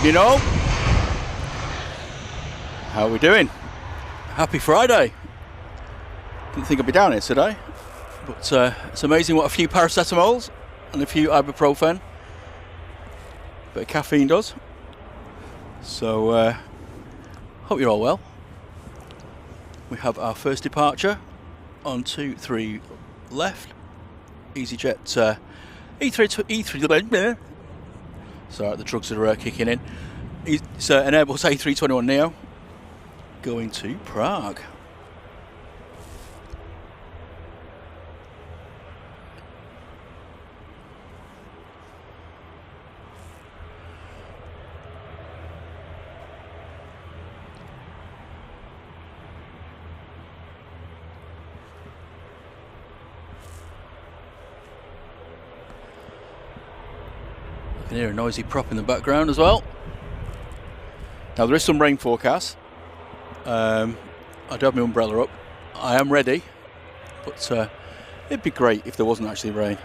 evening all. How are we doing? Happy Friday. Didn't think I'd be down here today, but it's amazing what a few paracetamols and a few ibuprofen, bit of caffeine does. So hope you're all well. We have our first departure on 23 left. EasyJet E3. Sorry, the drugs are kicking in. It's an Airbus A321neo going to Prague. You can hear a noisy prop in the background as well. Now there is some rain forecast. I do have my umbrella up. I am ready, but it'd be great if there wasn't actually rain.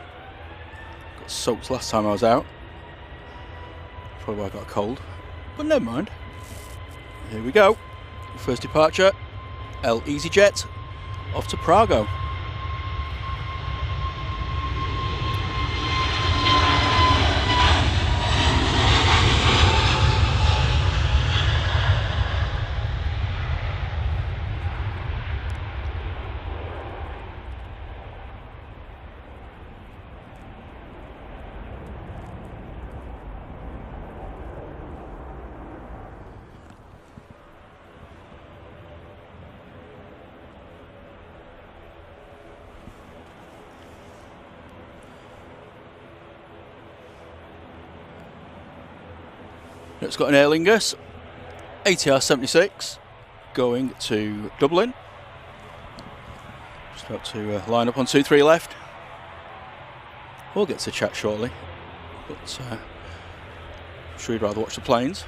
Got soaked last time I was out. Probably why I got a cold, but never mind. Here we go. First departure, EasyJet off to Prague. It's got an Aer Lingus ATR 76 going to Dublin. Just about to line up on 23 left. We'll get to chat shortly, but I'm sure you'd rather watch the planes.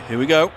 Here we go.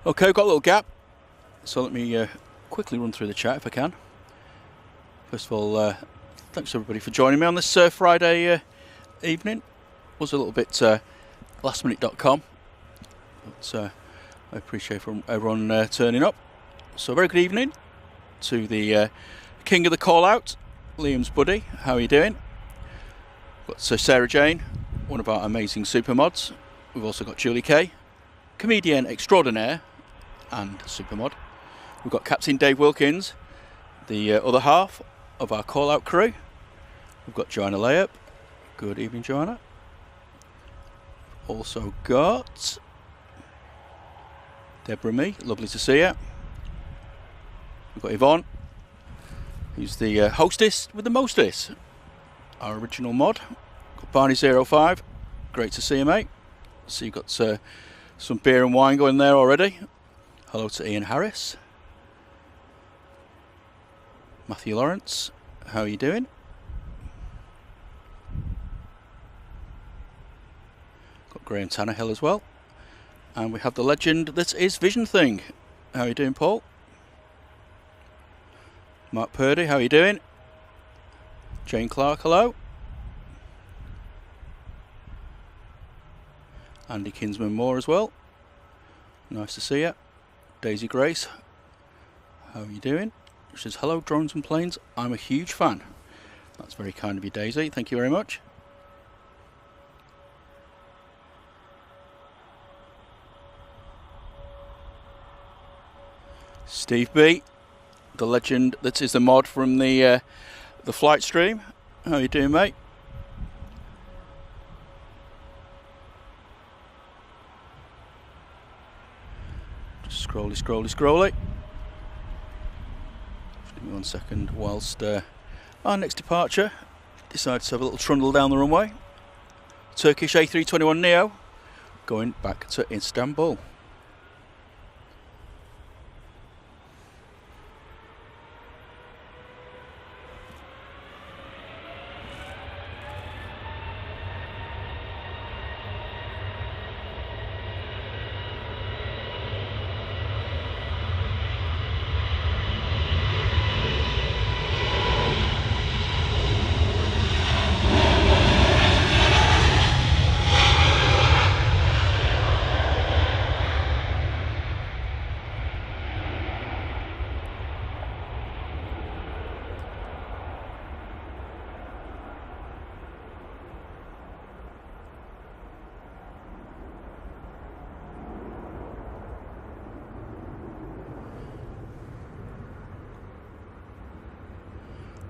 Okay, I've got a little gap, so let me quickly run through the chat if I can. First of all, thanks everybody for joining me on this Friday evening. Was a little bit lastminute.com, but I appreciate everyone turning up. So very good evening to the king of the call out, Liam's buddy. How are you doing? Got Sarah Jane, one of our amazing super mods. We've also got Julie Kay, comedian extraordinaire and supermod. We've got Captain Dave Wilkins, the other half of our call-out crew. We've got Joanna Layup. Good evening, Joanna. Also got Deborah Me. Lovely to see you. We've got Yvonne, who's the hostess with the mostest. Our original mod. Got Barney05. Great to see you, mate. So you've got some beer and wine going there already. Hello to Ian Harris. Matthew Lawrence, how are you doing? Got Graham Tannehill as well. And we have the legend that is Vision Thing. How are you doing, Paul? Mark Purdy, how are you doing? Jane Clark, hello. Andy Kinsman Moore as well. Nice to see you. Daisy Grace, how are you doing? She says, hello drones and planes, I'm a huge fan. That's very kind of you, Daisy, thank you very much. Steve B, the legend that is the mod from the flight stream. How you doing, mate? Just scrolly. Just give me 1 second whilst our next departure decides to have a little trundle down the runway. Turkish A321neo going back to Istanbul.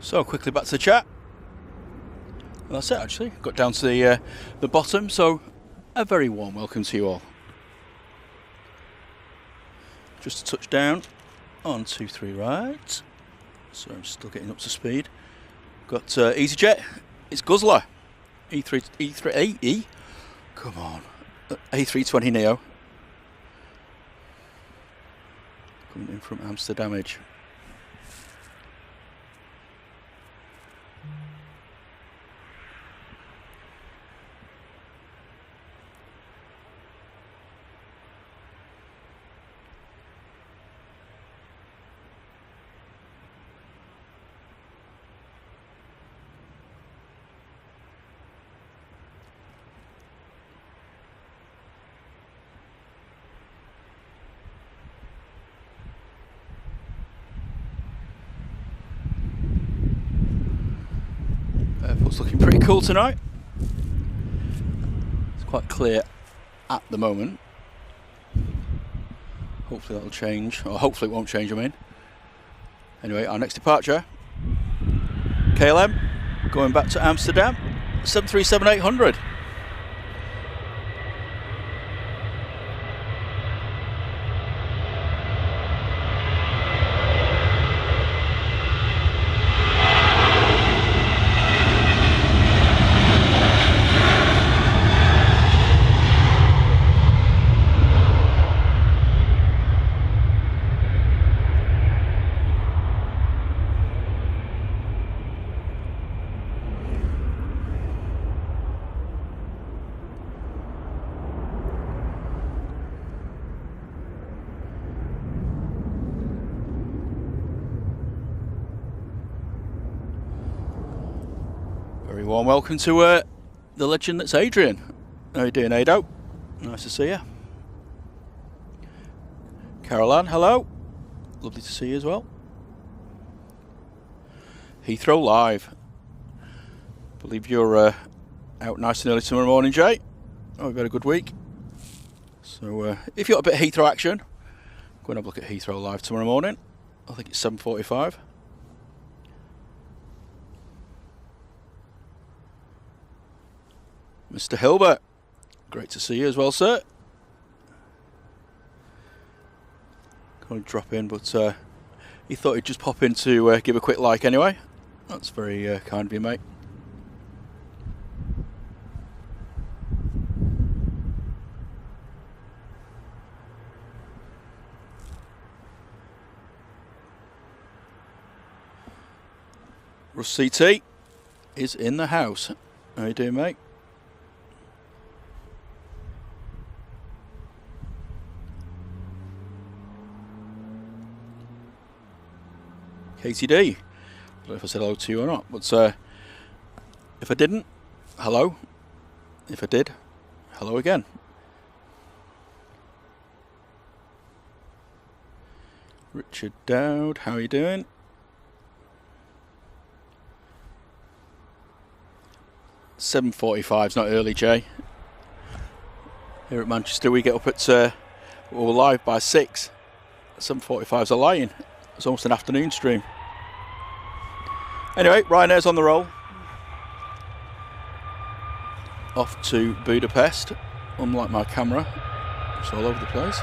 So quickly back to the chat. Well, that's it actually. Got down to the bottom, so a very warm welcome to you all. Just a touch down on 23 right. So I'm still getting up to speed. Got EasyJet. It's Guzzler. A380. Come on. A320neo. Coming in from Amsterdam. Airport's looking pretty cool tonight. It's quite clear at the moment. Hopefully that'll change, or hopefully it won't change, I mean. Anyway, our next departure, KLM, going back to Amsterdam, 737-800. Very warm welcome to the legend that's Adrian. How you doing, Ado? Nice to see you. Caroline, hello. Lovely to see you as well. Heathrow Live. Believe you're out nice and early tomorrow morning, Jay. Oh, we've had a good week. So if you've got a bit of Heathrow action, go and have a look at Heathrow Live tomorrow morning. I think it's 7:45. Mr. Hilbert, great to see you as well, sir. Can't drop in, but he thought he'd just pop in to give a quick like anyway. That's very kind of you, mate. Russ CT is in the house. How you doing, mate? KTD. I don't know if I said hello to you or not, but if I didn't, hello. If I did, hello again. Richard Dowd, how are you doing? $7:45 is not early, Jay. Here at Manchester, we get up at we're live by 6. 7:45's a lying. It's almost an afternoon stream. Anyway, Ryanair's on the roll. Off to Budapest. Unlike my camera, it's all over the place.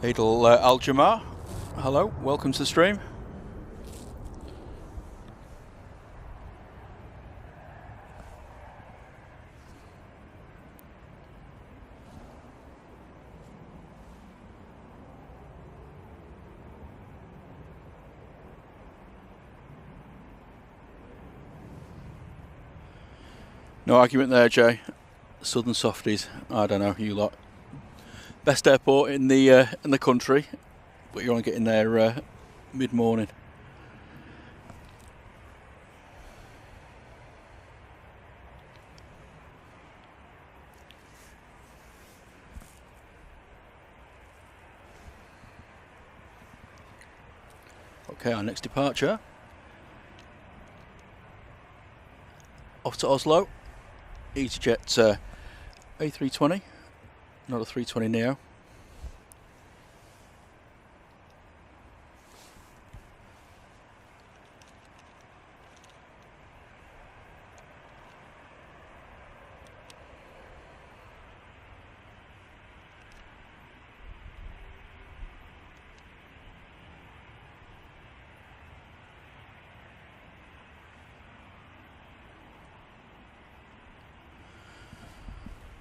Adel Al Jamar, hello, welcome to the stream. No argument there, Jay. Southern softies, I don't know, you lot. Best airport in the country, but you're only getting there mid-morning. Okay, our next departure. Off to Oslo. EasyJet A320. Not a 320 Neo.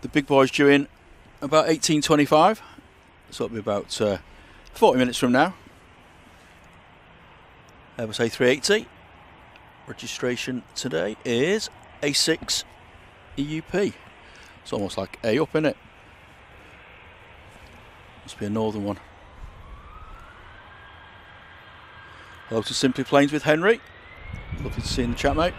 The big boy's due in about 18:25, so it'll be about 40 minutes from now. Airbus A380. Registration today is A6 EUP. It's almost like A up, isn't it? Must be a northern one. Hello to Simply Planes with Henry. Lovely to see you in the chat, mate.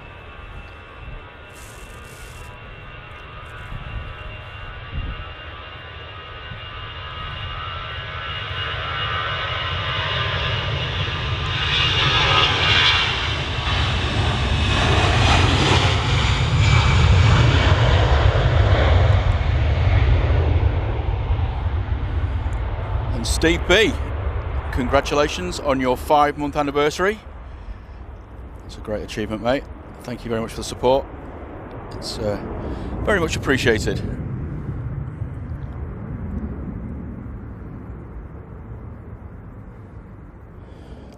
Steve B, congratulations on your 5-month anniversary. It's a great achievement, mate. Thank you very much for the support. It's very much appreciated.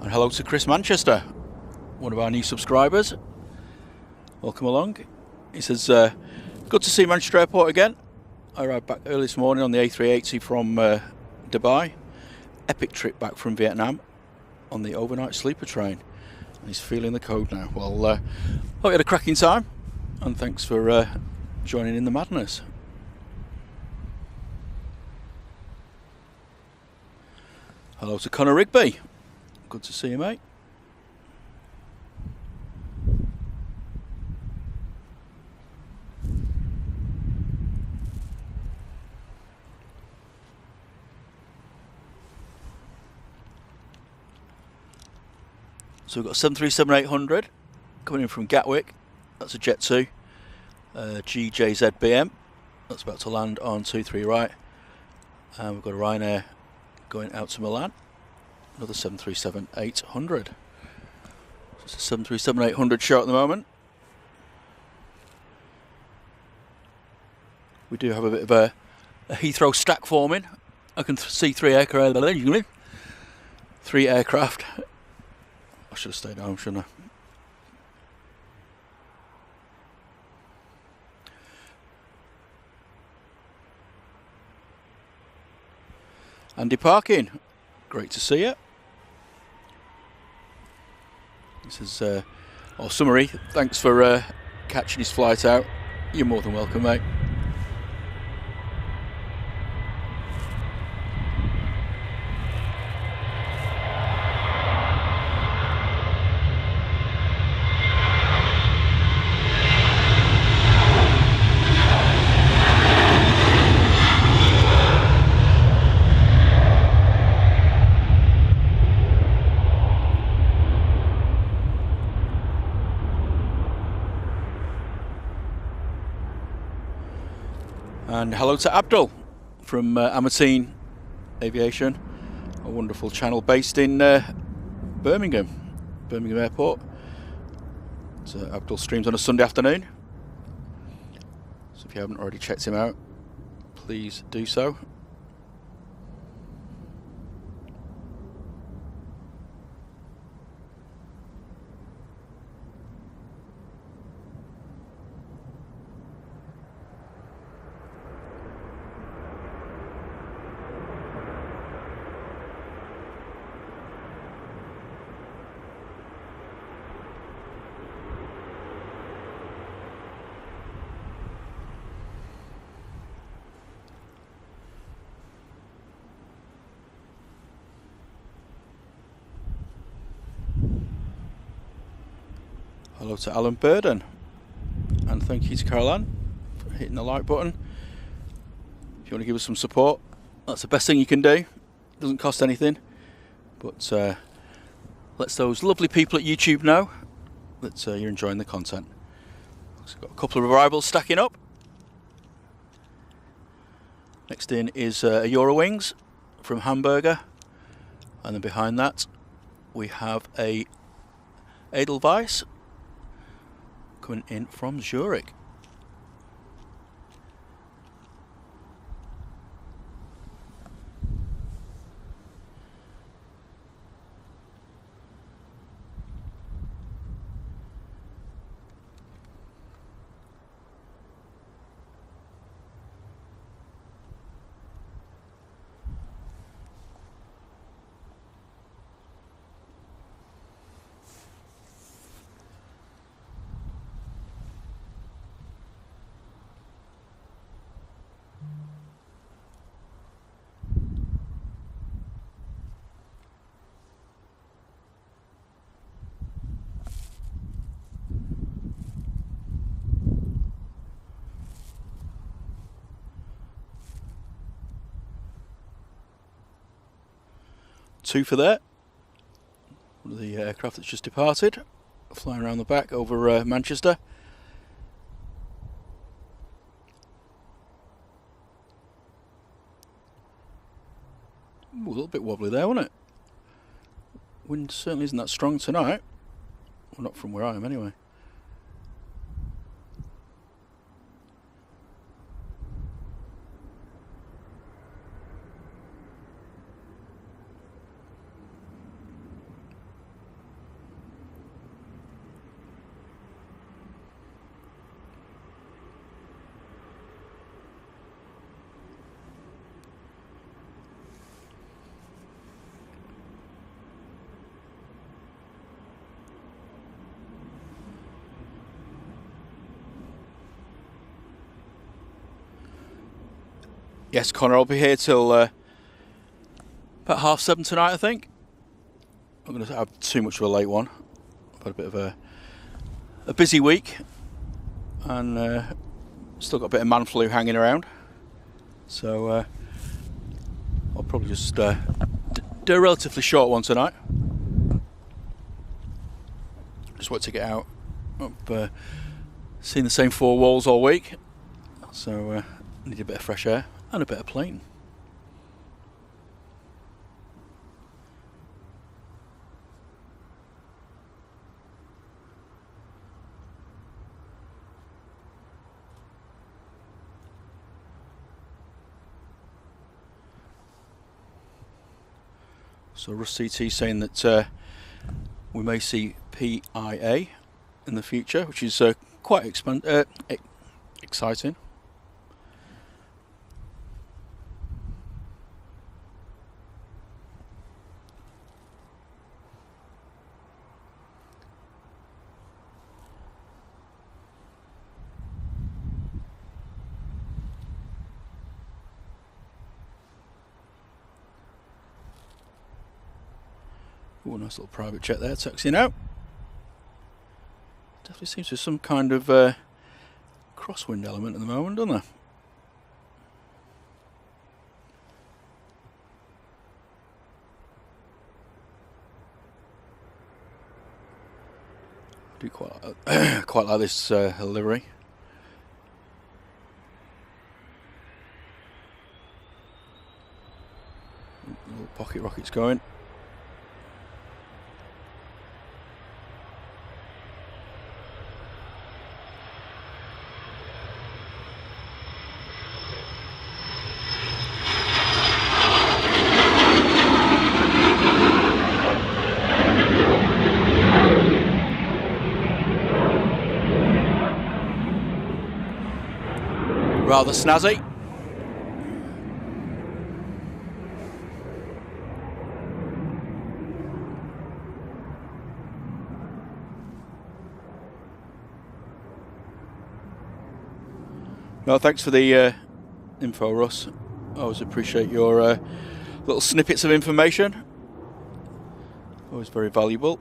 And hello to Chris Manchester, one of our new subscribers. Welcome along. He says, good to see Manchester Airport again. I arrived back early this morning on the A380 from Dubai. Epic trip back from Vietnam on the overnight sleeper train. And he's feeling the code now. Well, hope you had a cracking time, and thanks for joining in the madness. Hello to Connor Rigby. Good to see you, mate. So we've got 737-800 coming in from Gatwick. That's a Jet 2. GJZBM. That's about to land on 23 right. And we've got a Ryanair going out to Milan. Another 737-800. It's a 737-800 show at the moment. We do have a bit of a Heathrow stack forming. I can see 3 aircraft. 3 aircraft. I should have stayed home, shouldn't I? Andy Parkin, great to see you. This is summary. Thanks for catching his flight out. You're more than welcome, mate. And hello to Abdul from Emirates Aviation, a wonderful channel based in Birmingham Airport. So Abdul streams on a Sunday afternoon, so if you haven't already checked him out, please do so. Hello to Alan Burden, and thank you to Caroline for hitting the like button. If you want to give us some support, that's the best thing you can do. It doesn't cost anything, but lets those lovely people at YouTube know that you're enjoying the content. So we've got a couple of arrivals stacking up. Next in is a Eurowings from Hamburger, and then behind that we have a Edelweiss coming in from Zurich. Two for there. One of the aircraft that's just departed, flying around the back over Manchester. Ooh, a little bit wobbly there, wasn't it? Wind certainly isn't that strong tonight. Well, not from where I am anyway. Yes, Connor, I'll be here till about 7:30 tonight, I think. I'm going to have too much of a late one. I've had a bit of a busy week, and still got a bit of man flu hanging around. So I'll probably just do a relatively short one tonight. Just want to get out. I've seen the same four walls all week, so need a bit of fresh air and a bit of plane. So Russ CT saying that we may see PIA in the future, which is quite exciting. Ooh, nice little private jet there, taxiing out. Definitely seems there's some kind of crosswind element at the moment, doesn't there? I do quite like this livery. pocket rockets going. Rather snazzy. No, thanks for the info, Russ. I always appreciate your little snippets of information. Always very valuable.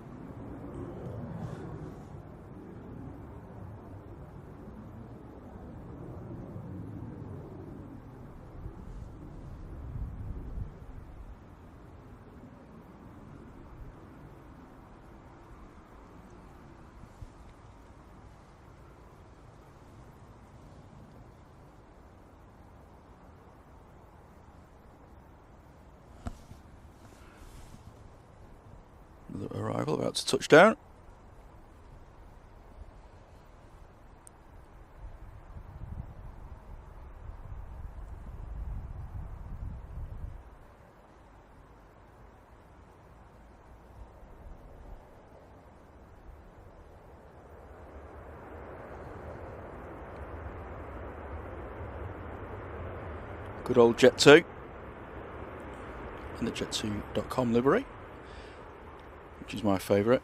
Arrival, about to touch down. Good old Jet 2 and the jet2.com livery, which is my favourite.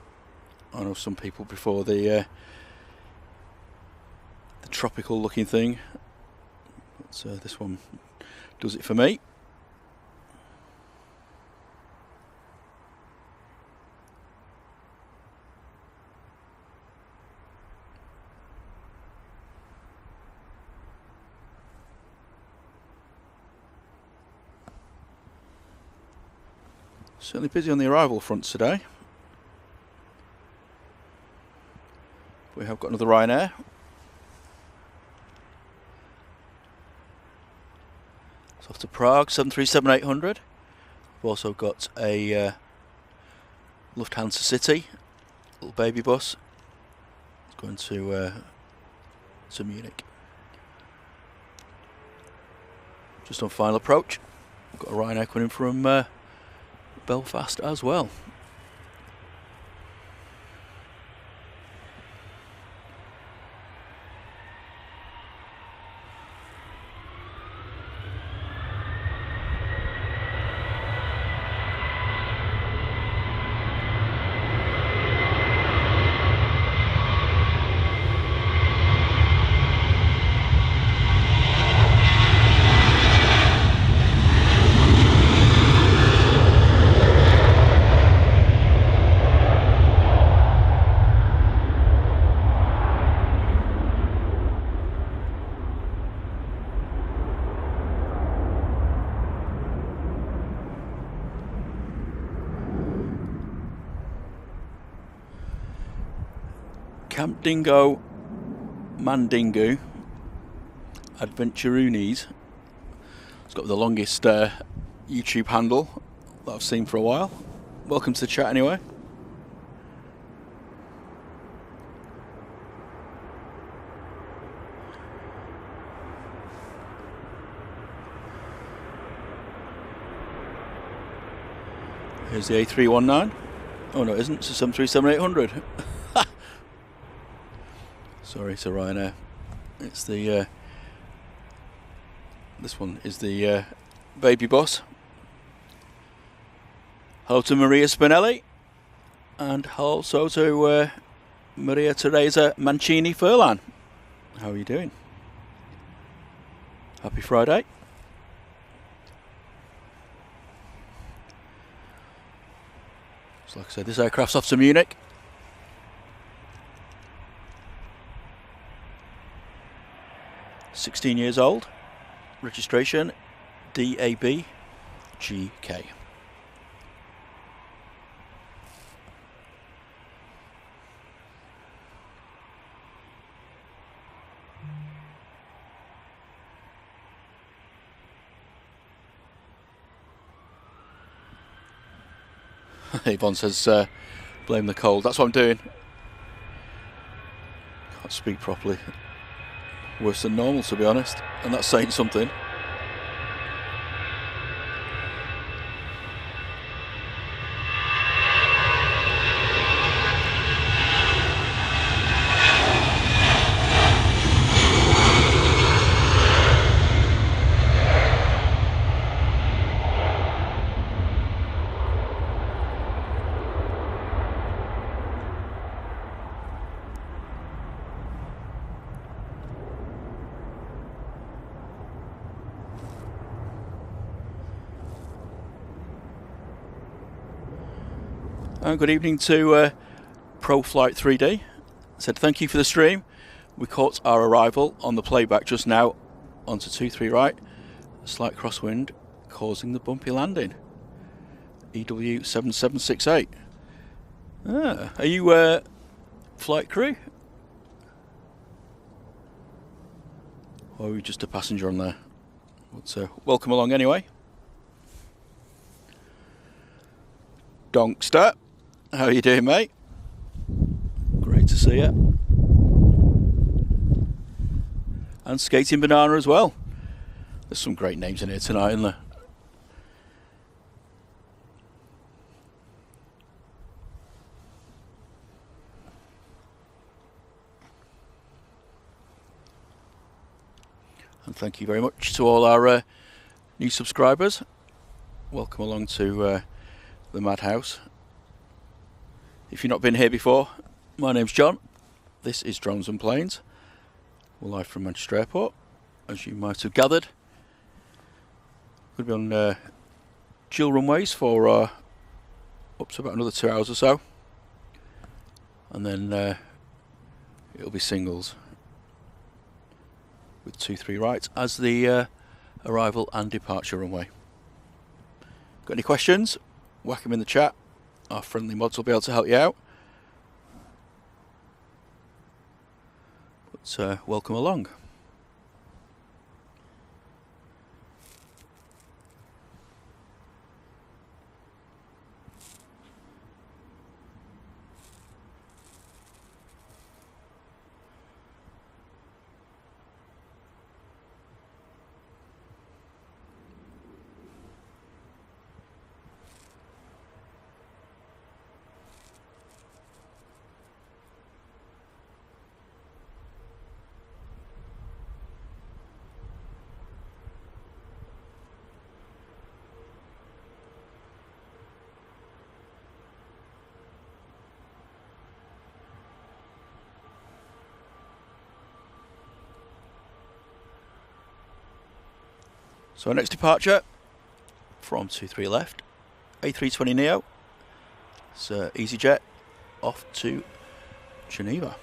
I know some people prefer the tropical looking thing, but this one does it for me. Certainly busy on the arrival fronts today. We have got another Ryanair. It's off to Prague, 737-800. We've also got a Lufthansa City, little baby bus. It's going to Munich. Just on final approach. We've got a Ryanair coming in from Belfast as well. Camp Dingo Mandingo Adventuroonies. It's got the longest YouTube handle that I've seen for a while. Welcome to the chat anyway. Here's the A319. Oh no, it isn't. It's a 737-800. Sorry, it's a Ryanair. It's the this one is the baby bus. Hello to Maria Spinelli, and also to Maria Teresa Mancini Furlan. How are you doing? Happy Friday. So like I said, this aircraft's off to Munich. (16 years old), registration DAB GK. Yvonne says, blame the cold. That's what I'm doing. Can't speak properly. Worse than normal, to be honest. And that's saying something. Good evening to ProFlight 3D. Said thank you for the stream. We caught our arrival on the playback just now onto 23 right. A slight crosswind causing the bumpy landing. EW7768. Are you flight crew? Or are you just a passenger on there? But, welcome along anyway. Donkster. How are you doing, mate? Great to see you. And Skating Banana as well. There's some great names in here tonight, isn't there? And thank you very much to all our new subscribers. Welcome along to the Madhouse. If you've not been here before, my name's John. This is Drones and Planes. We're live from Manchester Airport, as you might have gathered. We'll be on dual runways for up to about another 2 hours or so. And then it'll be singles with 23 right as the arrival and departure runway. Got any questions? Whack them in the chat. Our friendly mods will be able to help you out. But welcome along. So our next departure from 23 left, A320 Neo. It's EasyJet off to Geneva.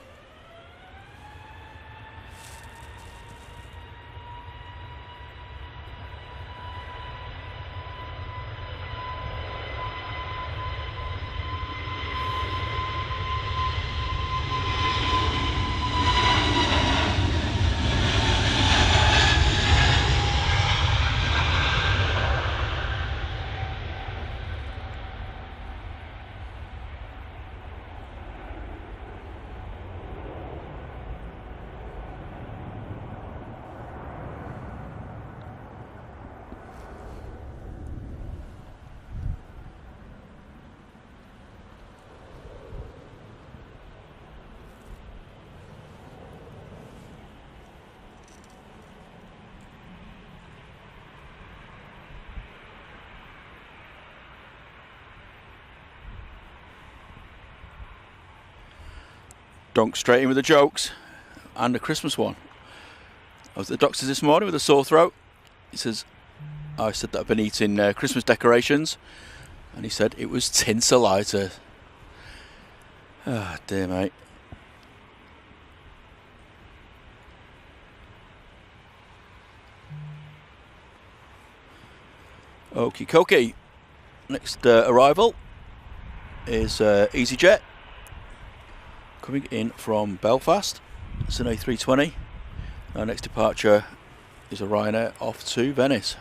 Donk straight in with the jokes and a Christmas one. I was at the doctor's this morning with a sore throat. He says, I said that I've been eating Christmas decorations, and he said it was tinselizer. Ah, dear mate. Okie dokie. Next arrival is EasyJet. Coming in from Belfast. It's an A320. Our next departure is a Ryanair off to Venice.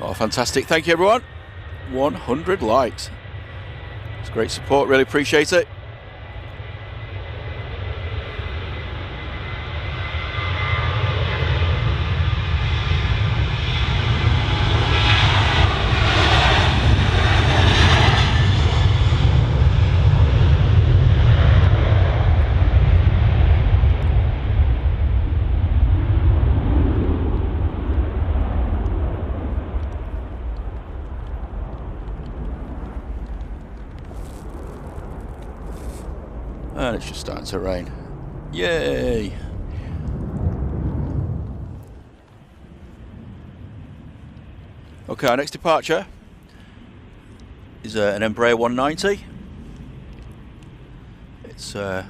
Oh, fantastic. Thank you, everyone. 100 likes. It's great support. Really appreciate it. And it's just starting to rain. Yay! Okay, our next departure is an Embraer 190. It's the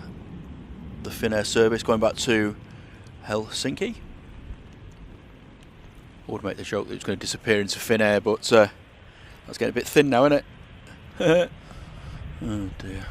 Finnair service going back to Helsinki. I would make the joke that it's going to disappear into Finnair, but that's getting a bit thin now, isn't it? Oh dear.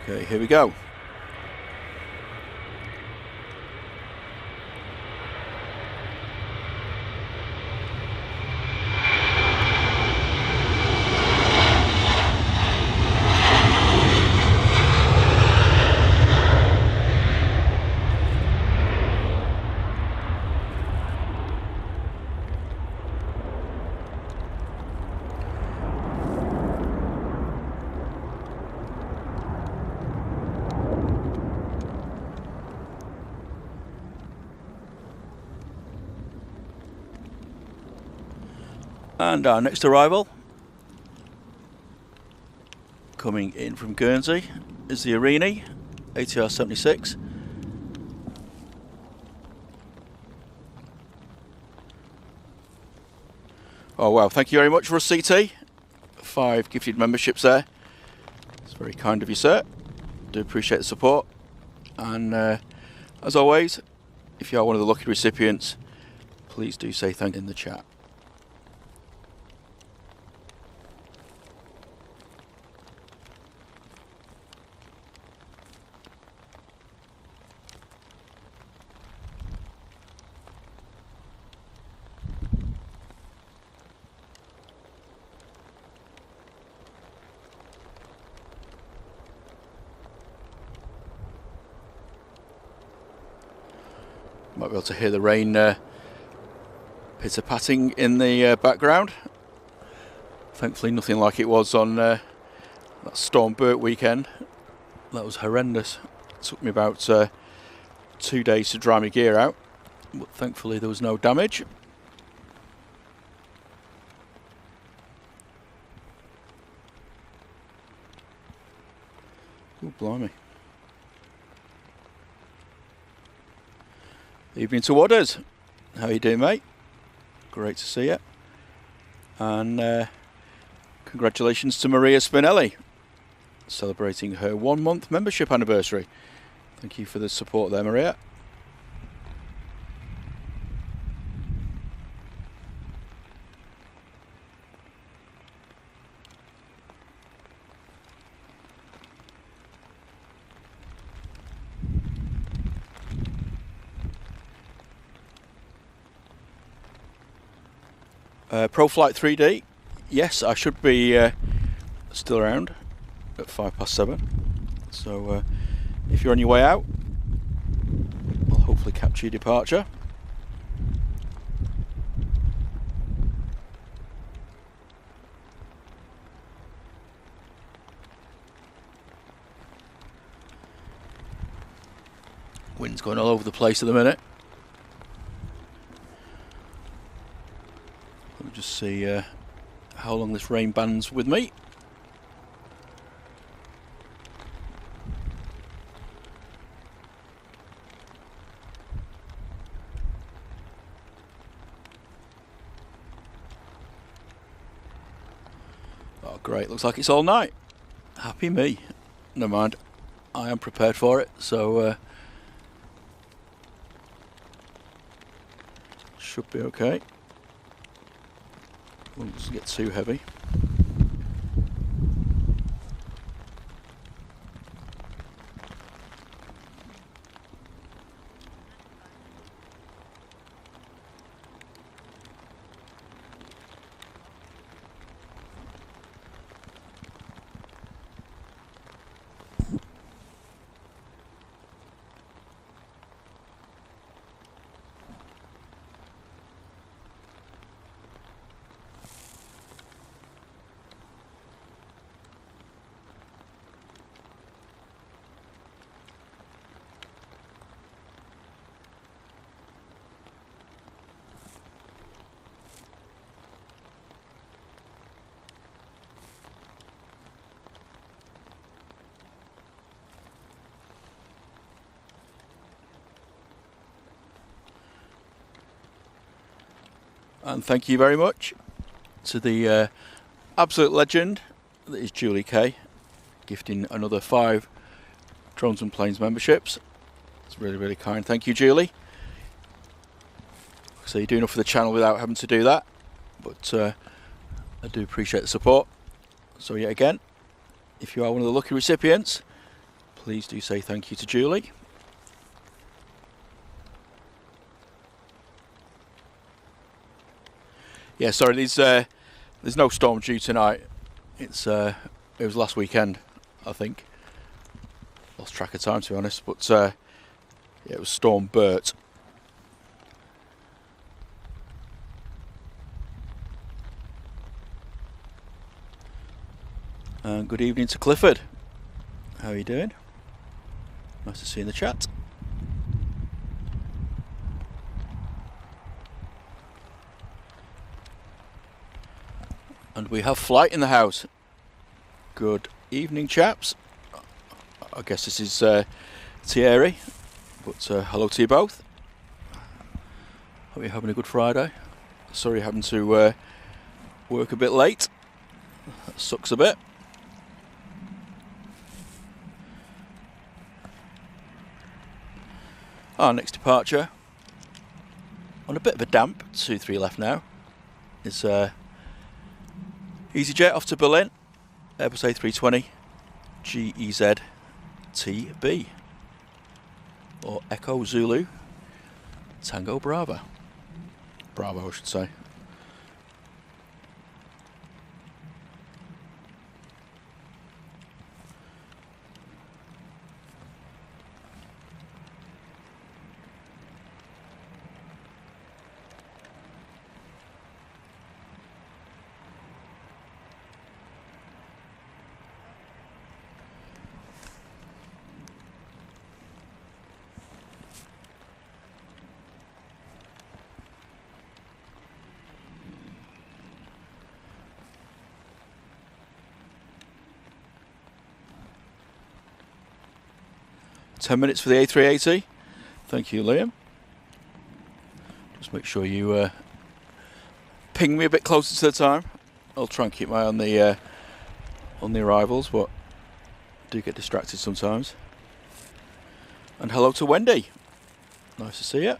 Okay, here we go. And our next arrival, coming in from Guernsey, is the Arini ATR 76. Oh wow, thank you very much, Russ CT. 5 gifted memberships there. It's very kind of you, sir. Do appreciate the support. And as always, if you are one of the lucky recipients, please do say thank you in the chat. Might be able to hear the rain pitter-patting in the background. Thankfully nothing like it was on that Storm Bert weekend. That was horrendous. It took me about 2 days to dry my gear out, but thankfully there was no damage. Oh, blimey. Evening to Wadders. How you doing, mate? Great to see you. And congratulations to Maria Spinelli, celebrating her 1 month membership anniversary. Thank you for the support there, Maria. ProFlight 3D, yes, I should be still around at 7:05. So if you're on your way out, I'll hopefully capture your departure. Wind's going all over the place at the minute. Let me just see how long this rain bands with me. Oh great, looks like it's all night. Happy me. Never mind, I am prepared for it, so Should be okay. Won't get too heavy. And thank you very much to the absolute legend that is Julie K, gifting another 5 Drones and Planes memberships. It's really, really kind. Thank you, Julie. So you do enough for the channel without having to do that, but I do appreciate the support. So yet again, if you are one of the lucky recipients, please do say thank you to Julie. Yeah, sorry, there's no storm due tonight. It was last weekend, I think. Lost track of time, to be honest, but yeah, it was Storm Bert. And good evening to Clifford. How are you doing? Nice to see you in the chat. And we have Flight in the house. Good evening, chaps. I guess this is Thierry, but hello to you both. Hope you're having a good Friday. Sorry you're having to work a bit late. That sucks a bit. Our next departure, on a bit of a damp, 2-3 left now, is EasyJet off to Berlin, Airbus A320, GEZ TB, or Echo Zulu Tango Bravo. Bravo, I should say. Ten minutes for the A380. Thank you, Liam. Just make sure you ping me a bit closer to the time. I'll try and keep my eye on the arrivals, but I do get distracted sometimes. And hello to Wendy. Nice to see you.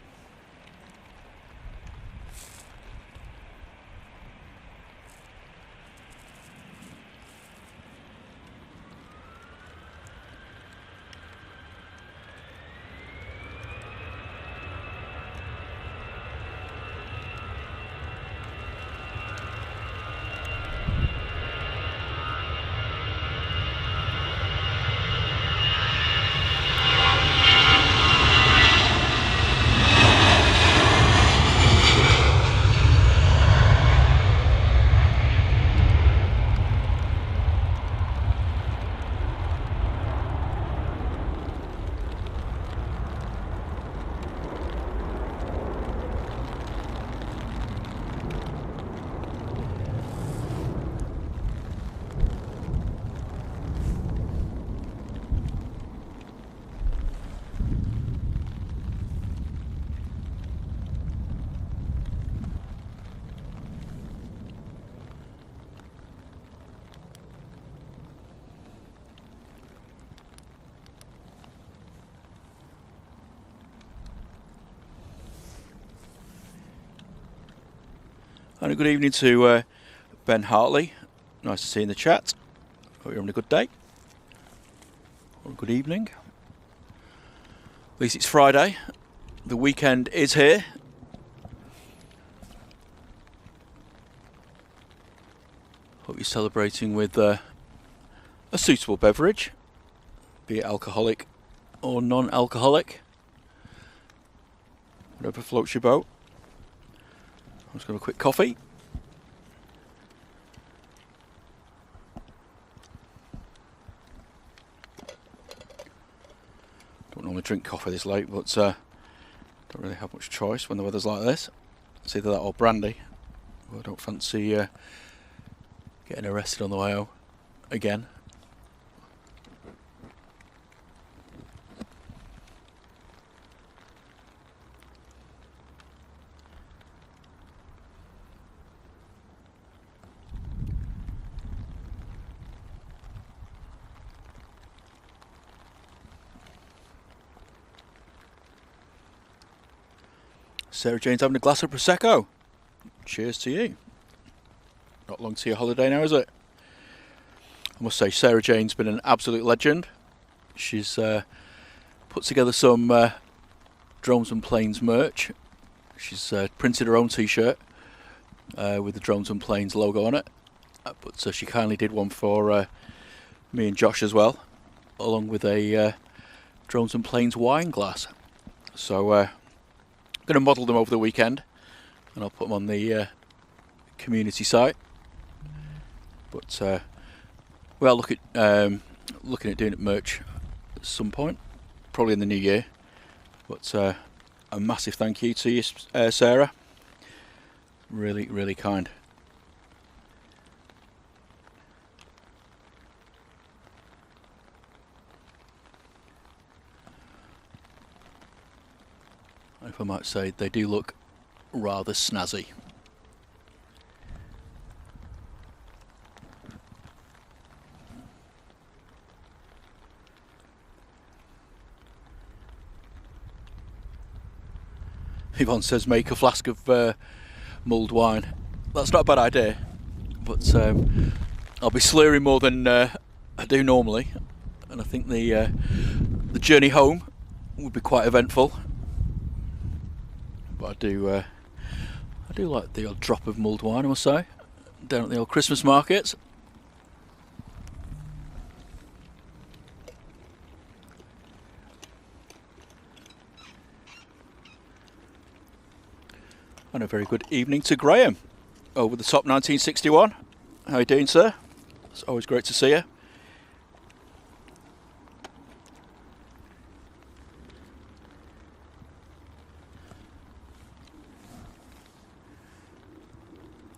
And a good evening to Ben Hartley. Nice to see you in the chat. Hope you're having a good day. Or a good evening. At least it's Friday. The weekend is here. Hope you're celebrating with a suitable beverage, be it alcoholic or non-alcoholic. Whatever floats your boat. I'm just going to have a quick coffee. Don't normally drink coffee this late, but don't really have much choice when the weather's like this. It's either that or brandy. Well, I don't fancy getting arrested on the way home again. Sarah Jane's having a glass of Prosecco. Cheers to you. Not long to your holiday now, is it? I must say, Sarah Jane's been an absolute legend. She's put together some Drones and Planes merch. She's printed her own t-shirt with the Drones and Planes logo on it. But she kindly did one for me and Josh as well, along with a Drones and Planes wine glass. So I'm going to model them over the weekend, and I'll put them on the community site. But we are looking at doing it merch at some point, probably in the new year. But a massive thank you to you, Sarah. Really, really kind. If I might say, they do look rather snazzy. Yvonne says make a flask of mulled wine. That's not a bad idea, but I'll be slurring more than I do normally, and I think the journey home would be quite eventful. But I do like the odd drop of mulled wine, I must say, down at the old Christmas markets. And a very good evening to Graham over the top 1961. How are you doing, sir? It's always great to see you.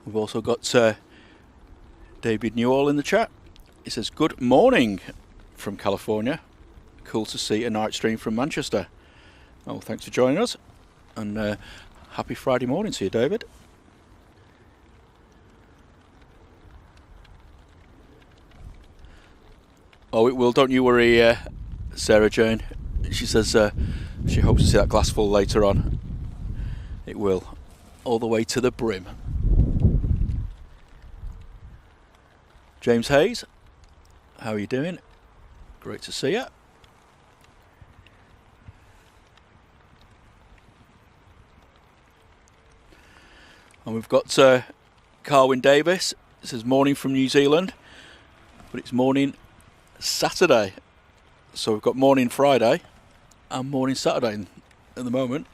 We've also got David Newall in the chat. He says, good morning from California. Cool to see a night stream from Manchester. Oh, thanks for joining us. And happy Friday morning to you, David. Oh, it will, don't you worry, Sarah Jane. She says she hopes to see that glass full later on. It will, all the way to the brim. James Hayes, how are you doing? Great to see you. And we've got Carwyn Davis. It says morning from New Zealand, but it's morning Saturday. So we've got morning Friday and morning Saturday at the moment.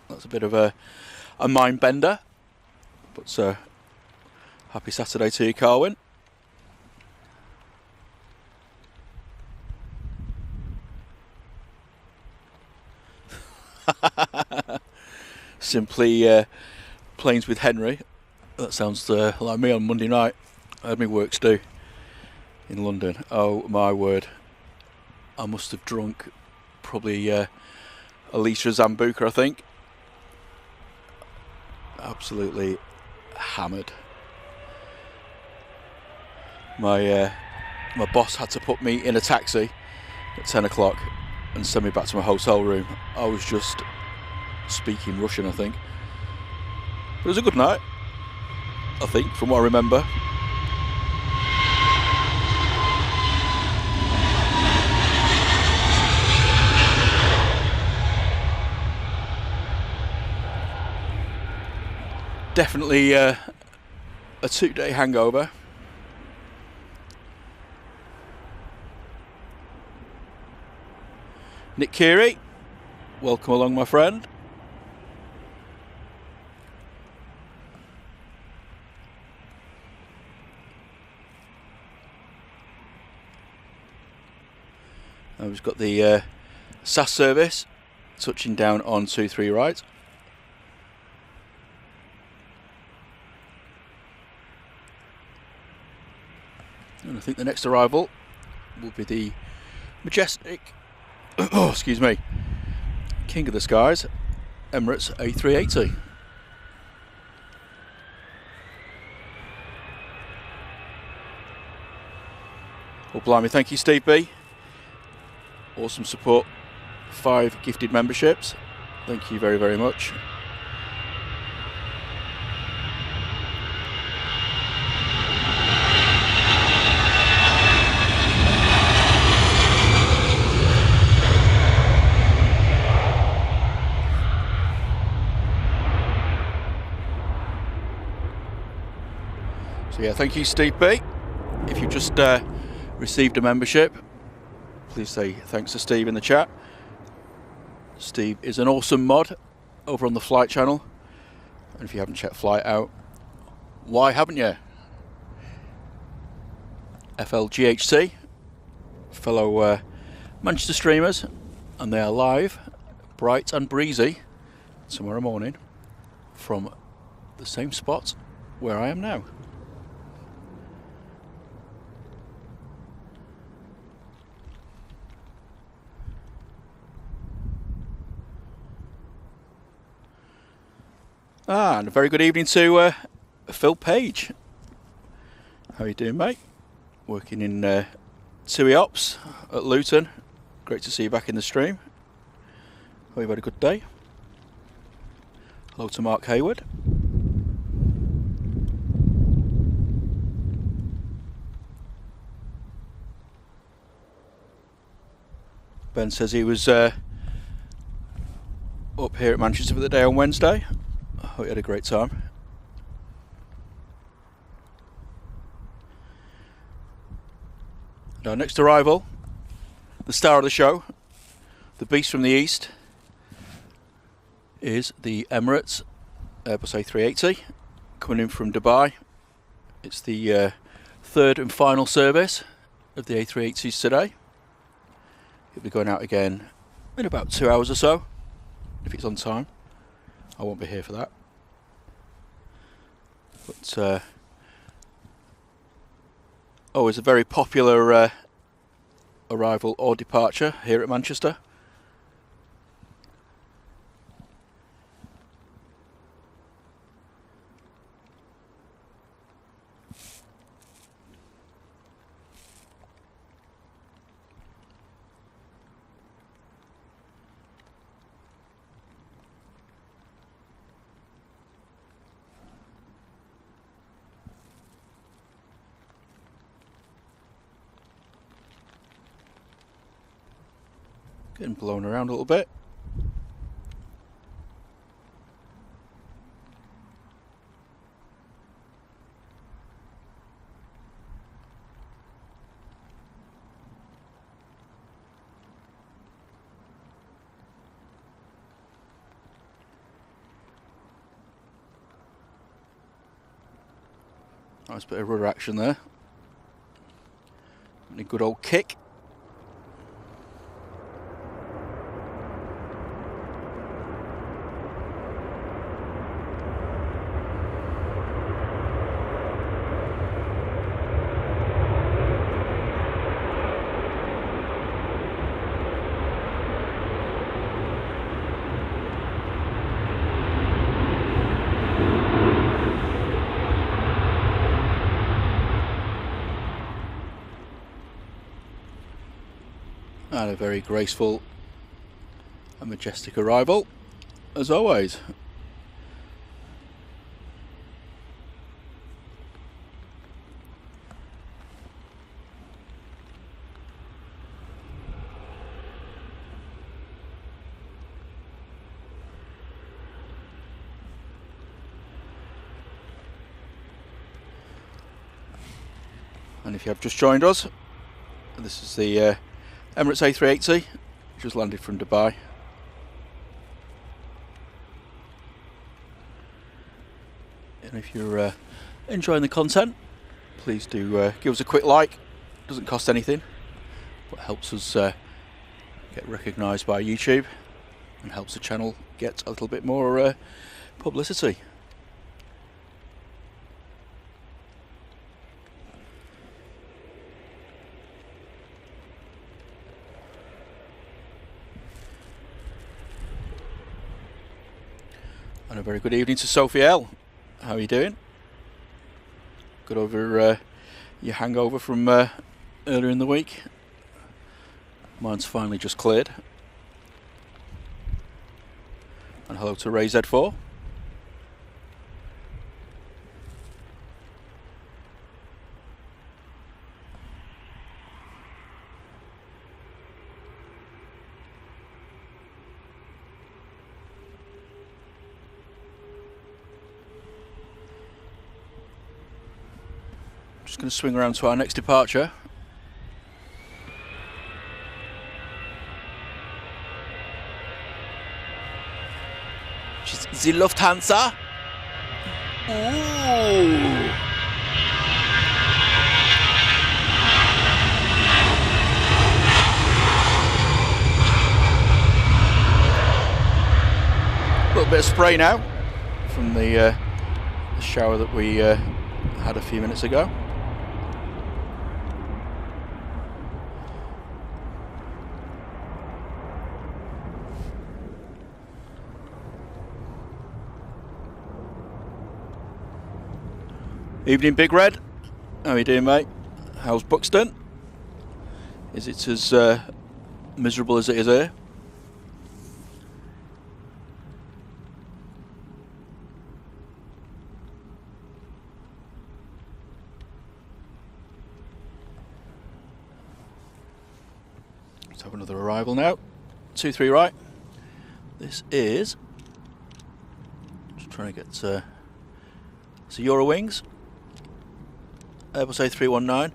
That's a bit of a mind bender, but happy Saturday to you, Carwyn. Simply Planes with Henry. That sounds like me on Monday night. I had my work to do in London. Oh my word, I must have drunk probably a litre of Zambuca, I think. Absolutely hammered. My boss had to put me in a taxi at 10 o'clock and send me back to my hotel room. I was just speaking Russian, I think. It was a good night. I think, from what I remember. Definitely a 2-day hangover. Nick Keary, welcome along, my friend. And we've got the SAS service touching down on 23 right. And I think the next arrival will be the Majestic, oh, excuse me, King of the Skies, Emirates A380. Well, blimey, thank you, Steve B. Awesome support. 5 gifted memberships. Thank you very, very much. So yeah, thank you, Steve B. If you just received a membership, please say thanks to Steve in the chat. Steve is an awesome mod over on the Flight channel, and if you haven't checked Flight out, why haven't you? FLGHC, fellow Manchester streamers, and they are live, bright and breezy, tomorrow morning from the same spot where I am now. And a very good evening to Phil Page. How are you doing, mate? Working in TUI Ops at Luton. Great to see you back in the stream. Hope you've had a good day. Hello to Mark Hayward. Ben says he was up here at Manchester for the day on Wednesday. I hope you had a great time. And our next arrival, the star of the show, the beast from the east, is the Emirates Airbus A380 coming in from Dubai. It's the third and final service of the A380s today. It'll be going out again in about 2 hours or so, if it's on time. I won't be here for that. But always a very popular arrival or departure here at Manchester. Getting blown around a little bit. Nice bit of rudder action there. And a good old kick. And a very graceful and majestic arrival, as always. And if you have just joined us, this is the Emirates A380, just landed from Dubai. And if you're enjoying the content, please do give us a quick like. Doesn't cost anything, but helps us get recognised by YouTube and helps the channel get a little bit more publicity. And a very good evening to Sophie L. How are you doing? Got over your hangover from earlier in the week? Mine's finally just cleared. And hello to Ray Z4. Just going to swing around to our next departure. Which is the Lufthansa. Ooh. A little bit of spray now from the shower that we had a few minutes ago. Evening, Big Red. How are you doing, mate? How's Buxton? Is it as miserable as it is here? Let's have another arrival now. 2-3 right. This is... just trying to get... so Eurowings. Airbus A319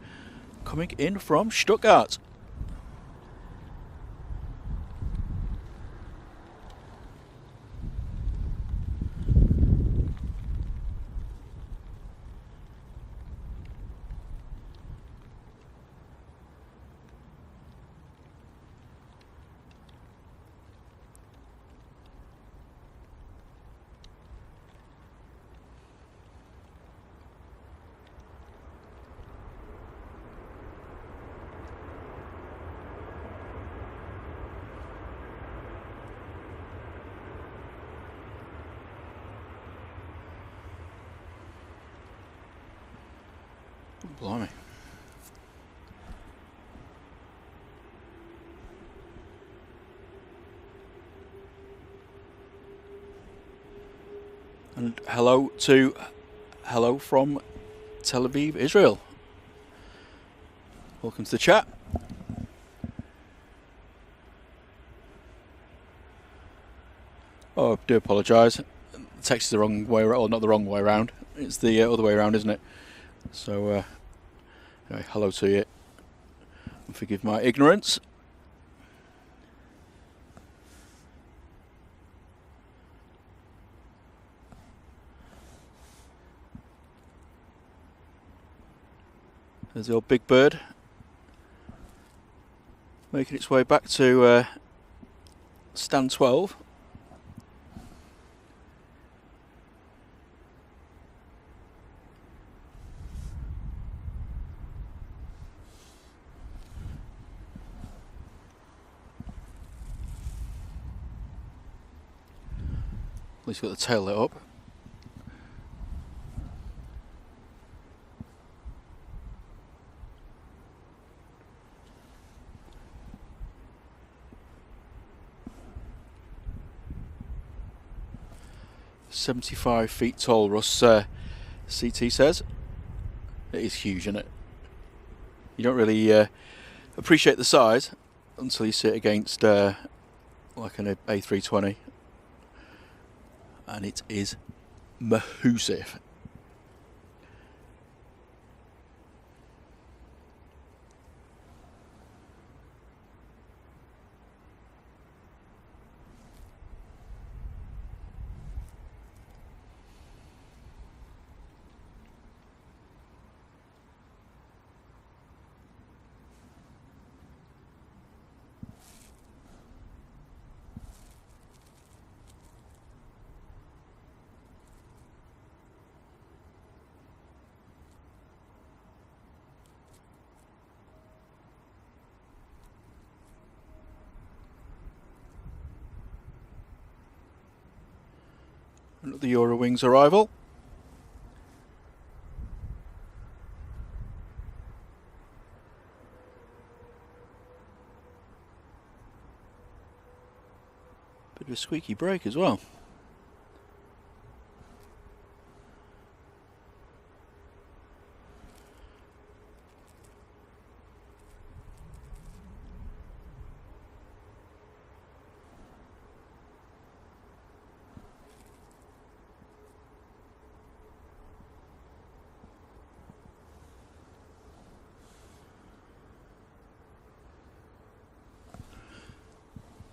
coming in from Stuttgart. Blimey. And hello from Tel Aviv, Israel. Welcome to the chat. Oh, I do apologise. The text is the wrong way, or not the wrong way around. It's the other way around, isn't it? So, anyway, hello to you. And forgive my ignorance. There's the old Big Bird making its way back to stand 12. At least got the tail lit up. "75 feet tall," Russ CT says. It is huge, isn't it? You don't really appreciate the size until you sit against like an A320. And it is massive. Another Eurowings arrival. Bit of a squeaky brake as well.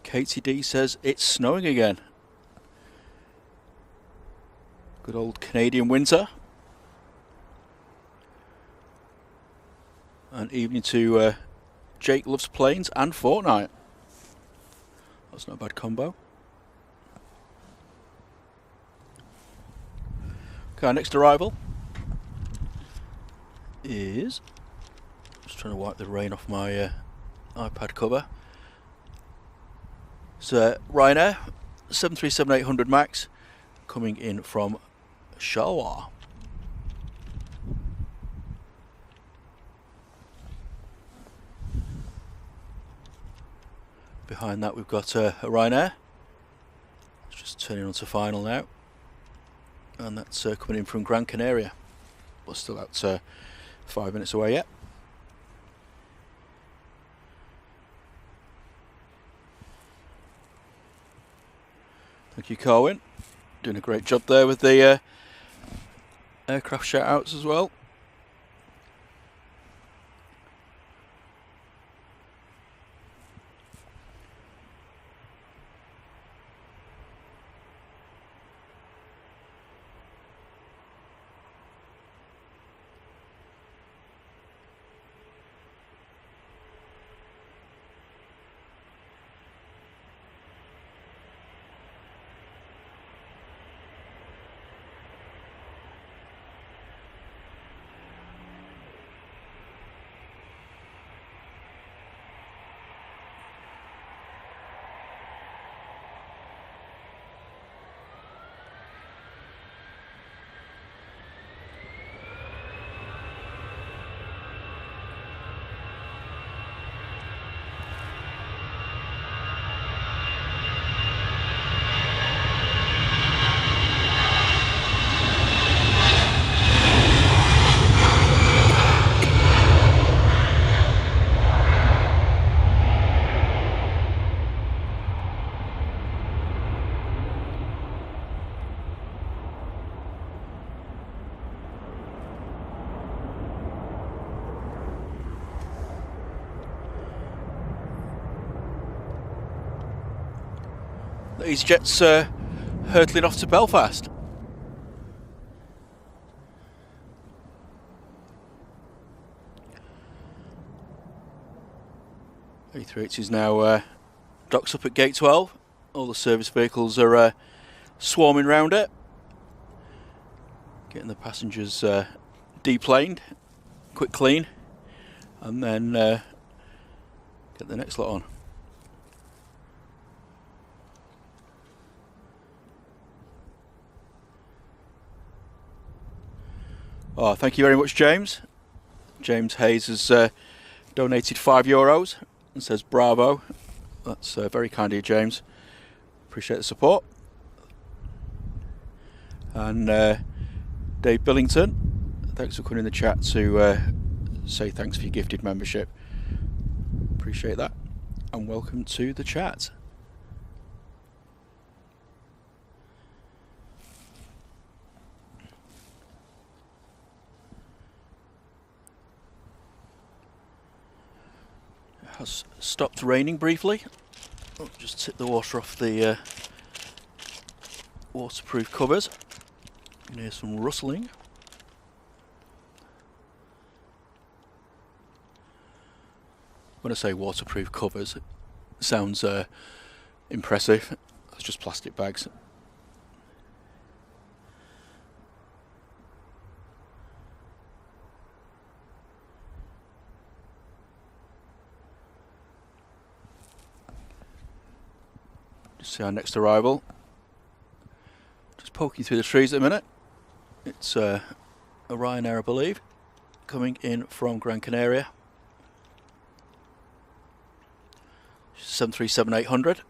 Katie D says it's snowing again. Good old Canadian winter. And evening to Jake Loves Planes and Fortnite. That's not a bad combo. Okay, our next arrival is... Just trying to wipe the rain off my iPad cover. So Ryanair 737-800 MAX coming in from Sharjah. Behind that we've got a Ryanair. It's just turning onto final now, and that's coming in from Gran Canaria. We're still out 5 minutes away yet. Thank you, Carwin. Doing a great job there with the aircraft shout-outs as well. These jets hurtling off to Belfast. A380 is now docked up at gate 12. All the service vehicles are swarming round it, getting the passengers deplaned, quick clean, and then get the next lot on. Oh, thank you very much, James. James Hayes has donated €5 and says bravo. That's very kind of you, James. Appreciate the support. And Dave Billington, thanks for coming in the chat to say thanks for your gifted membership. Appreciate that. And welcome to the chat. Has stopped raining briefly. Oh, just tip the water off the waterproof covers. You can hear some rustling. When I say waterproof covers, it sounds impressive. It's just plastic bags. See our next arrival. Just poking through the trees at the minute. It's a Ryanair, I believe, coming in from Gran Canaria. 737-800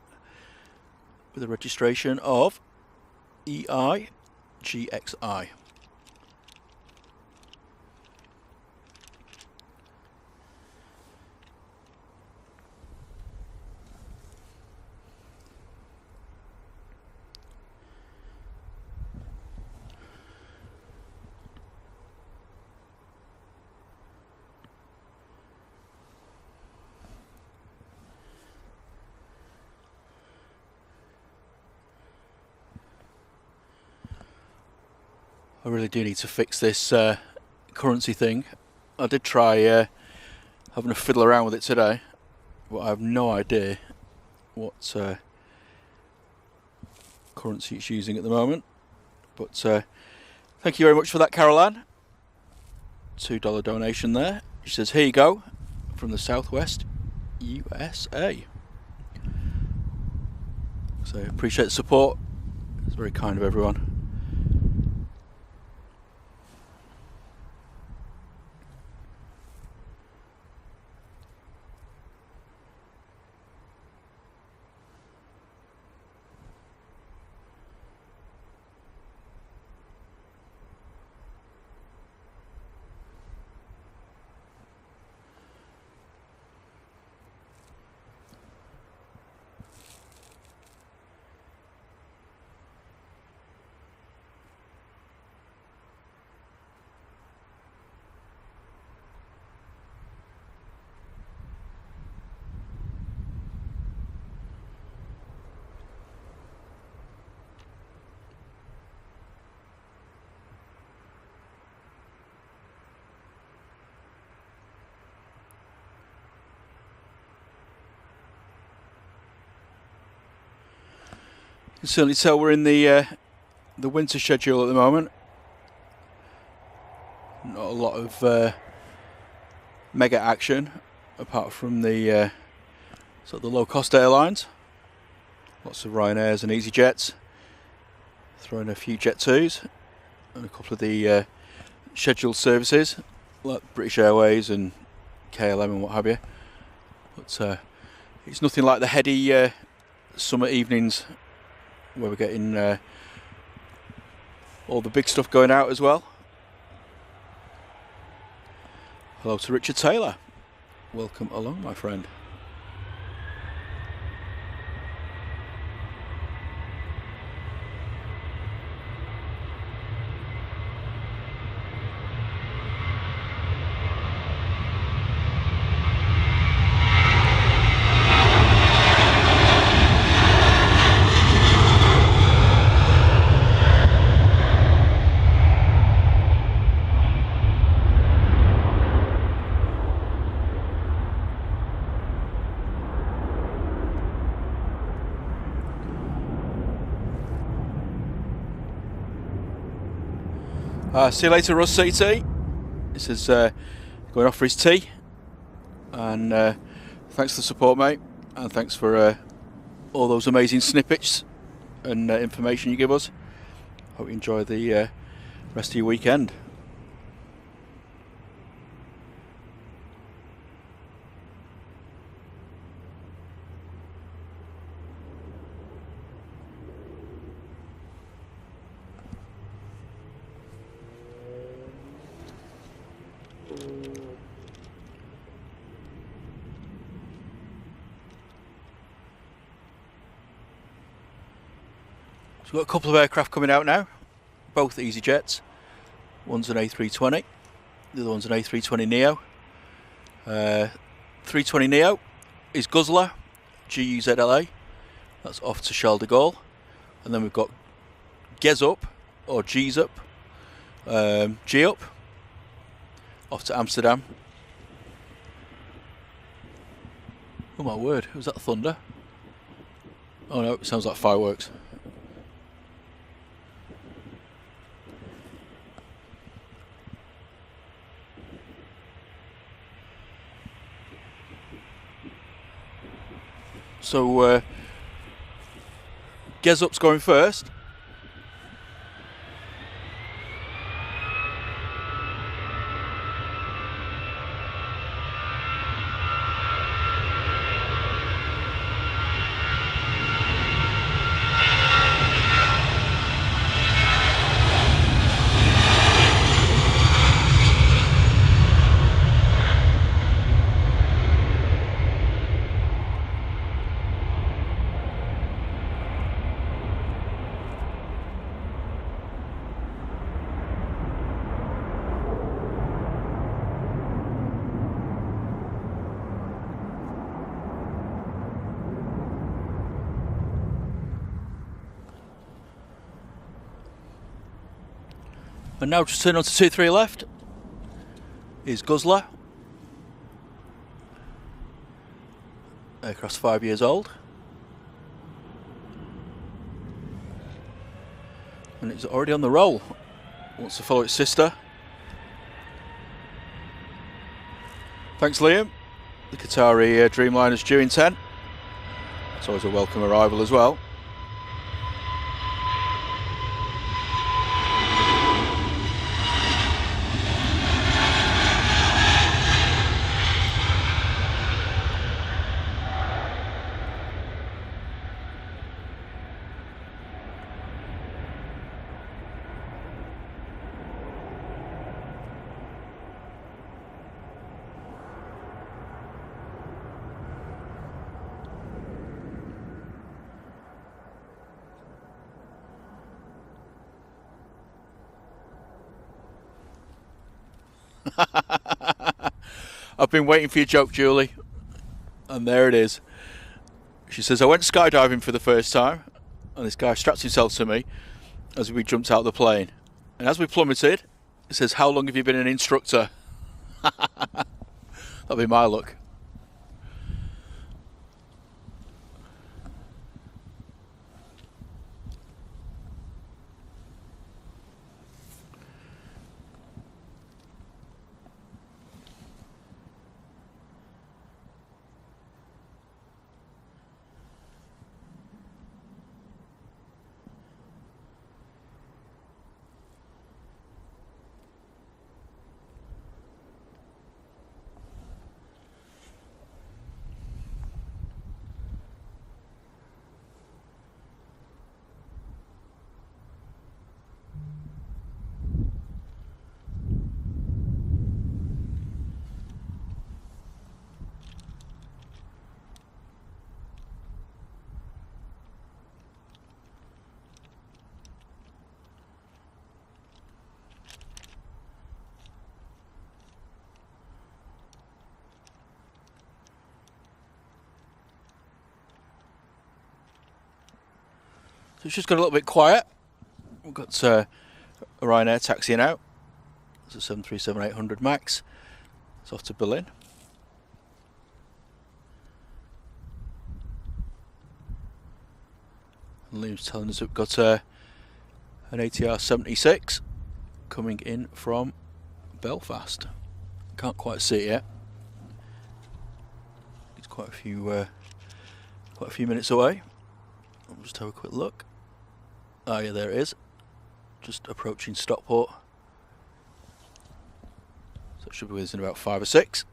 with a registration of EIGXI. I really do need to fix this currency thing. I did try having a fiddle around with it today, but I have no idea what currency it's using at the moment. But thank you very much for that, Caroline. $2 donation there. She says, here you go, from the Southwest USA. So appreciate the support. It's very kind of everyone. You can certainly tell we're in the winter schedule at the moment. Not a lot of mega action, apart from the sort of the low-cost airlines. Lots of Ryanairs and EasyJets. Throw in a few Jet 2s and a couple of the scheduled services, like British Airways and KLM and what have you. But it's nothing like the heady summer evenings, where we're getting all the big stuff going out as well. Hello to Richard Taylor. Welcome along, my friend. See you later, Russ CT. This is going off for his tea. And thanks for the support, mate. And thanks for all those amazing snippets and information you give us. Hope you enjoy the rest of your weekend. So we've got a couple of aircraft coming out now, both EasyJets. One's an A320, the other one's an A320neo. 320neo is Guzzler, GUZLA, that's off to Charles de Gaulle. And then we've got Gezup, or Gzup, G-Up, off to Amsterdam. Oh my word, was that thunder? Oh no, it sounds like fireworks. So Gezup's going first. And now just turn on to 23 left is Guzzler. Aircraft's 5 years old. And it's already on the roll. Wants to follow its sister. Thanks, Liam. The Qatari Dreamliner's due in 10. It's always a welcome arrival as well. I've been waiting for your joke, Julie, and there it is. She says, I went skydiving for the first time, and this guy strapped himself to me as we jumped out of the plane. And as we plummeted, it says, how long have you been an instructor? That'll be my luck. So it's just got a little bit quiet. We've got a Ryanair taxiing out. It's a 737-800 MAX. It's off to Berlin. And Liam's telling us we've got an ATR 76 coming in from Belfast. Can't quite see it yet. It's quite a few minutes away. I'll just have a quick look. Oh yeah, there it is. Just approaching Stockport. So it should be with us in about 5 or 6.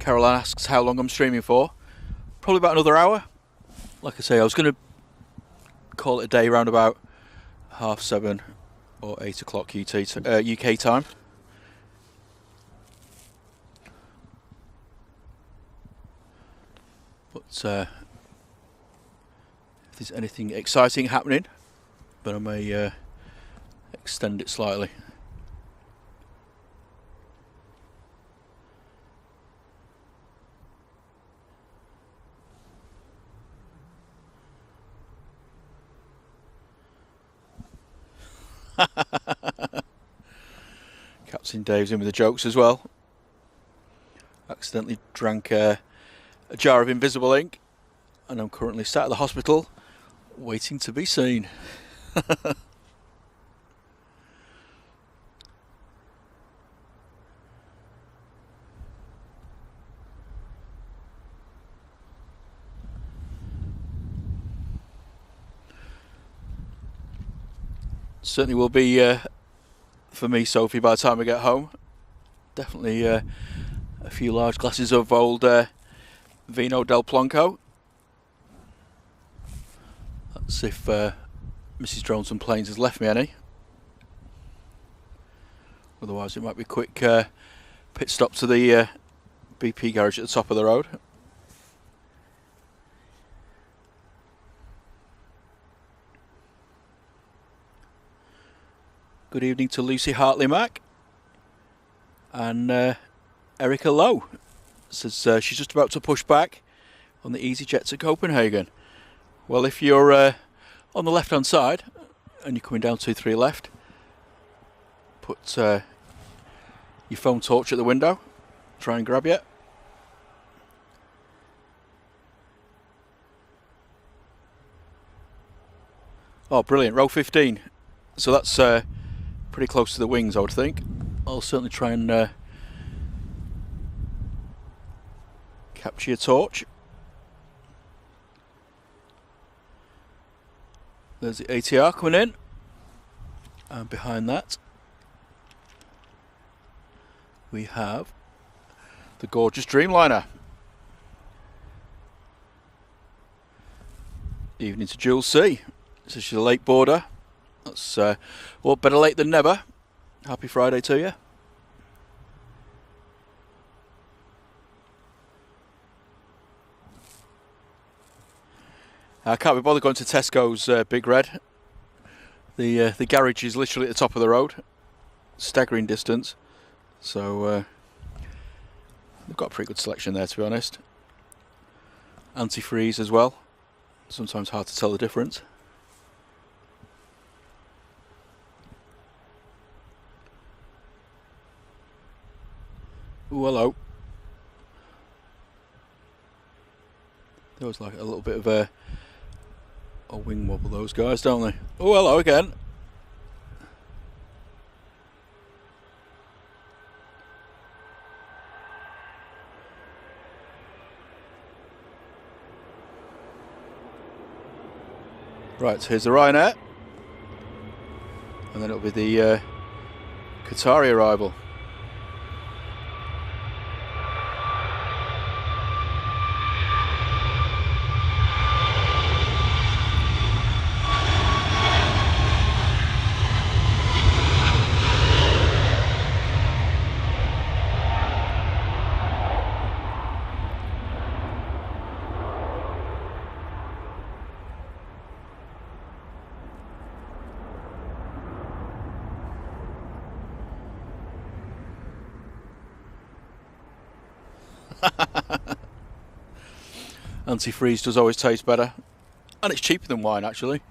Caroline asks how long I'm streaming for. Probably about another hour. Like I say, I was going to call it a day around about 7:30 or 8 o'clock UK time. But if there's anything exciting happening, then I may extend it slightly. Captain Dave's in with the jokes as well. Accidentally drank a jar of invisible ink, and I'm currently sat at the hospital waiting to be seen. Certainly will be for me, Sophie, by the time I get home. Definitely a few large glasses of old Vino del Blanco. That's if Mrs. Drones and Planes has left me any. Otherwise it might be a quick pit stop to the BP garage at the top of the road. Good evening to Lucy Hartley Mack. And Erica Lowe says she's just about to push back on the EasyJet to Copenhagen. Well, if you're On the left hand side, and you're coming down 2-3 left, put your phone torch at the window, try and grab you. Oh, brilliant, row 15. So that's pretty close to the wings, I would think. I'll certainly try and capture your torch. There's the ATR coming in, and behind that we have the gorgeous Dreamliner. Evening to Jules C. This is your late boarder. That's well, better late than never. Happy Friday to you. I can't be bothered going to Tesco's Big Red. The garage is literally at the top of the road, staggering distance. So they've got a pretty good selection there, to be honest. Antifreeze as well. Sometimes hard to tell the difference. Ooh, hello. There was like a little bit of a wing wobble, those guys, don't they? Oh, hello again. Right, here's the Ryanair. And then it'll be the Qatari arrival. Antifreeze does always taste better, and it's cheaper than wine actually. A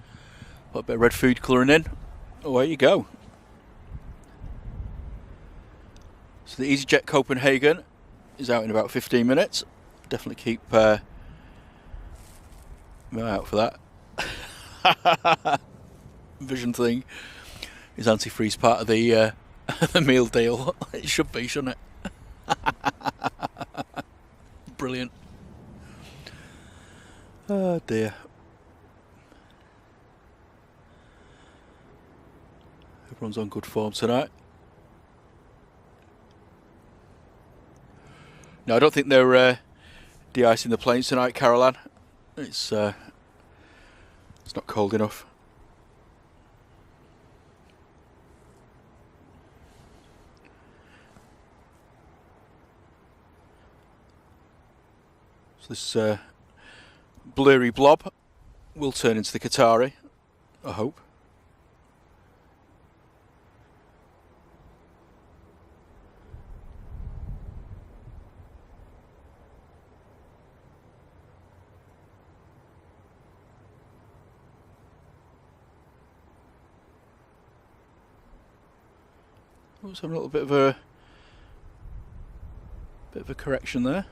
little bit of red food colouring in. Away you go. So the EasyJet Copenhagen is out in about 15 minutes. Definitely keep my eye out for that. Vision thing. Is antifreeze part of the the meal deal? It should be, shouldn't it? Brilliant. Oh dear. Everyone's on good form tonight. No, I don't think they're de-icing the planes tonight, Caroline. It's not cold enough. So this blurry blob will turn into the Qatari, I hope. Also a little bit of a correction there.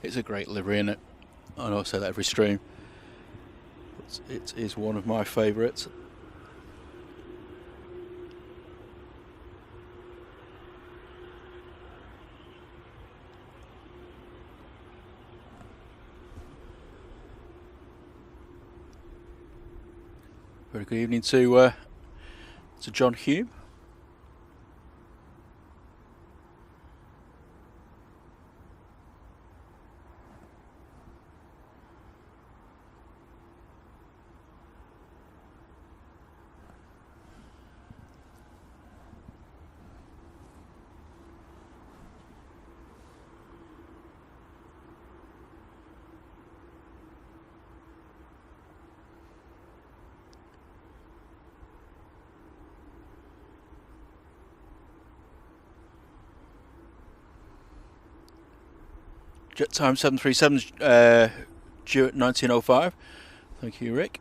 It's a great livery, isn't it? I know I say that every stream. It is one of my favourites. Very good evening to John Hume. Jet time 737's due at 19:05. Thank you, Rick.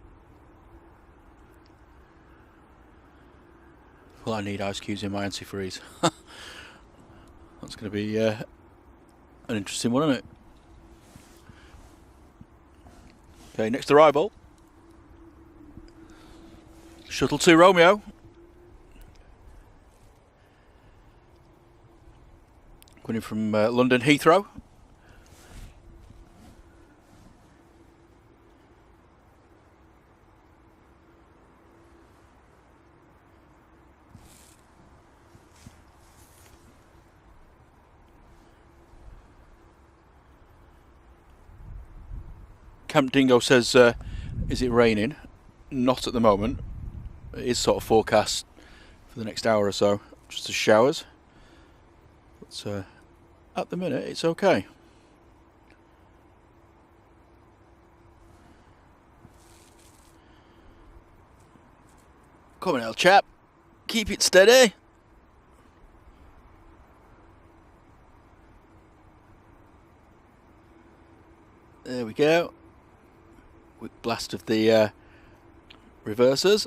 Well, I need ice cubes in my antifreeze. That's going to be an interesting one, isn't it? Okay, next arrival. Shuttle 2 Romeo. Coming in from London Heathrow. Camp Dingo says, is it raining? Not at the moment. It is sort of forecast for the next hour or so, just as showers. But at the minute, it's okay. Come on, old chap. Keep it steady. There we go. Quick blast of the reversers.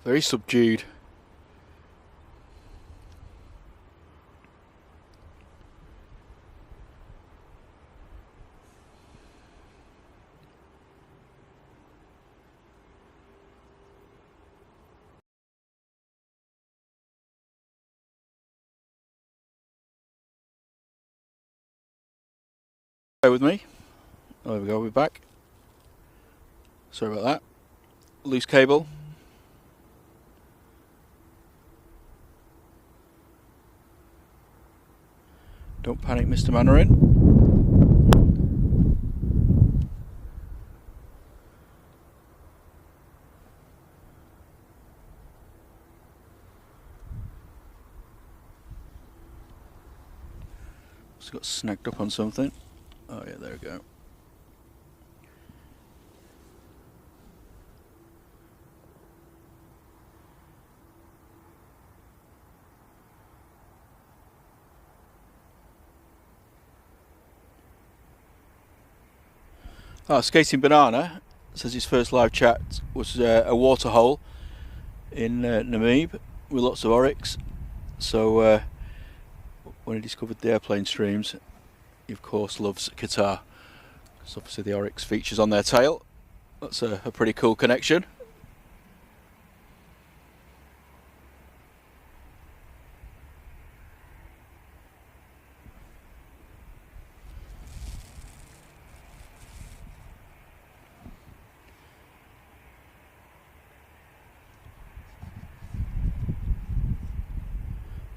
Very subdued. Bear with me. Oh, there we go, we're back. Sorry about that. Loose cable. Don't panic, Mr. Mandarin. Just got snagged up on something. Oh yeah, there we go. Skating Banana says his first live chat was a waterhole in Namib with lots of oryx. So when he discovered the airplane streams, he of course loves Qatar, because obviously the oryx features on their tail. That's a pretty cool connection.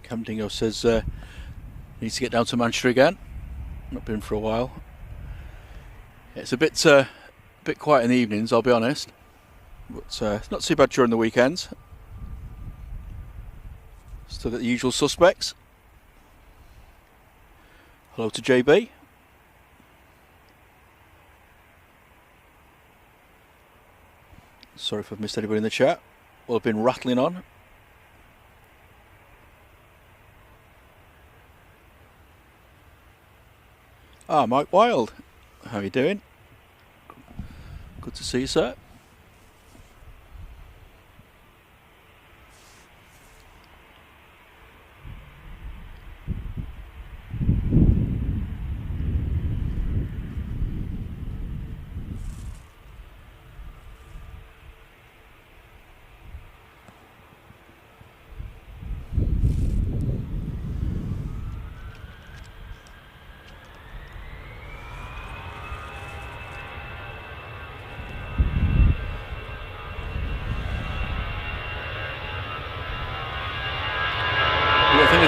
Cam Dingo says needs to get down to Manchester again. Not been for a while. It's a bit quiet in the evenings, I'll be honest, but it's not too bad during the weekends. Still got the usual suspects. Hello to JB. Sorry if I've missed anybody in the chat. Well, I've been rattling on. Mike Wild, how are you doing? Good to see you, sir.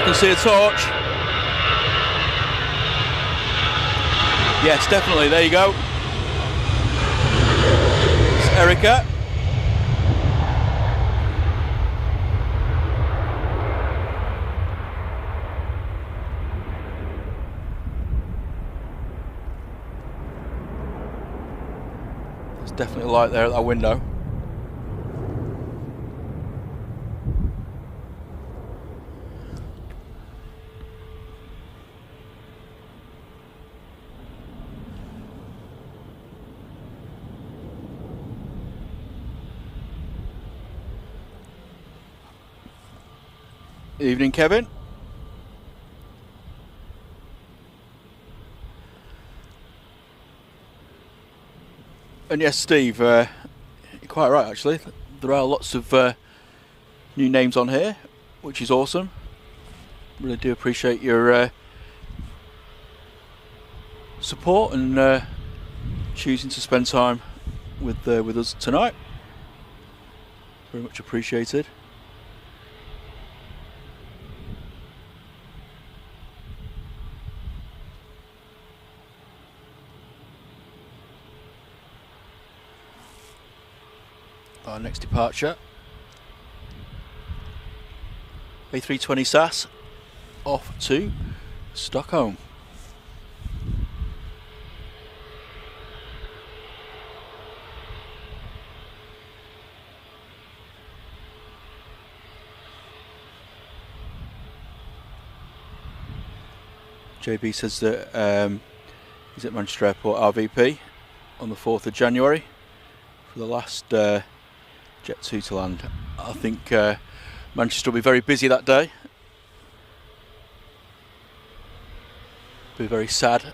can see a torch. Yes, definitely. There you go. It's Erica. There's definitely a light there at that window. Evening, Kevin. And yes, Steve, you're quite right actually. There are lots of new names on here, which is awesome. Really do appreciate your support and choosing to spend time with us tonight. Very much appreciated. Our next departure, A320 SAS, off to Stockholm. JB says that he's at Manchester Airport RVP on the 4th of January for the last Jet 2 to land. I think Manchester will be very busy that day. Be a very sad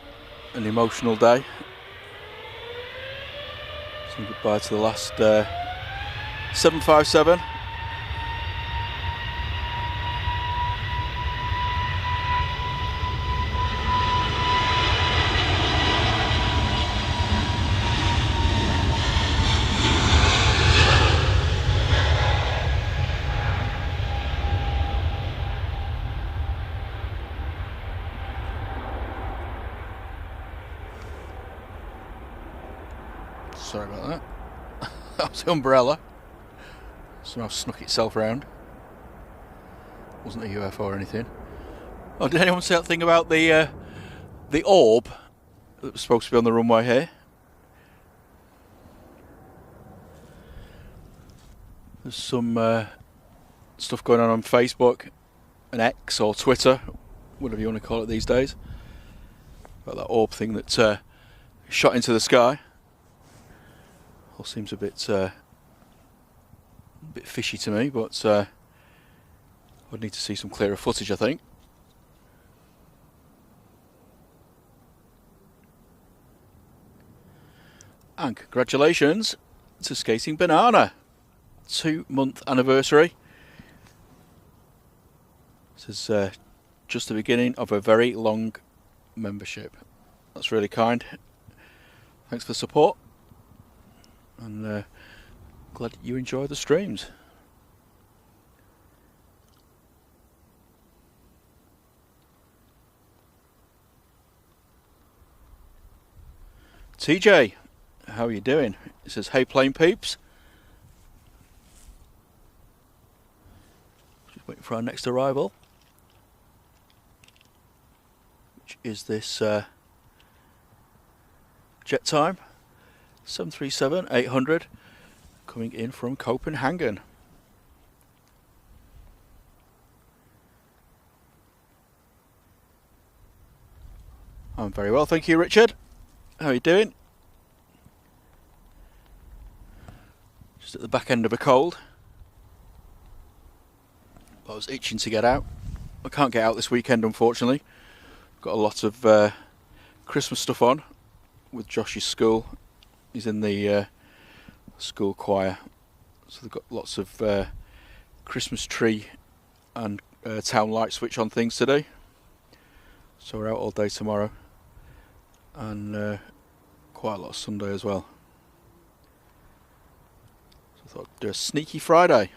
and emotional day. Saying goodbye to the last 757. Sorry about that. That was the umbrella. Somehow snuck itself round. Wasn't a UFO or anything. Oh, did anyone say that thing about the orb that was supposed to be on the runway here? There's some stuff going on Facebook and X or Twitter, whatever you want to call it these days, about that orb thing that shot into the sky. All seems a bit fishy to me, but I'd need to see some clearer footage, I think. And congratulations to Skating Banana, 2-month anniversary. This is just the beginning of a very long membership. That's really kind. Thanks for the support. And glad you enjoy the streams. TJ, how are you doing? It says, hey plane peeps. Just waiting for our next arrival, which is this jet time 737-800 coming in from Copenhagen. I'm very well, thank you, Richard. How are you doing? Just at the back end of a cold. I was itching to get out. I can't get out this weekend, unfortunately. Got a lot of Christmas stuff on with Josh's school. He's in the school choir, so they've got lots of Christmas tree and town light switch on things today. So we're out all day tomorrow, and quite a lot of Sunday as well. So I thought I'd do a sneaky Friday.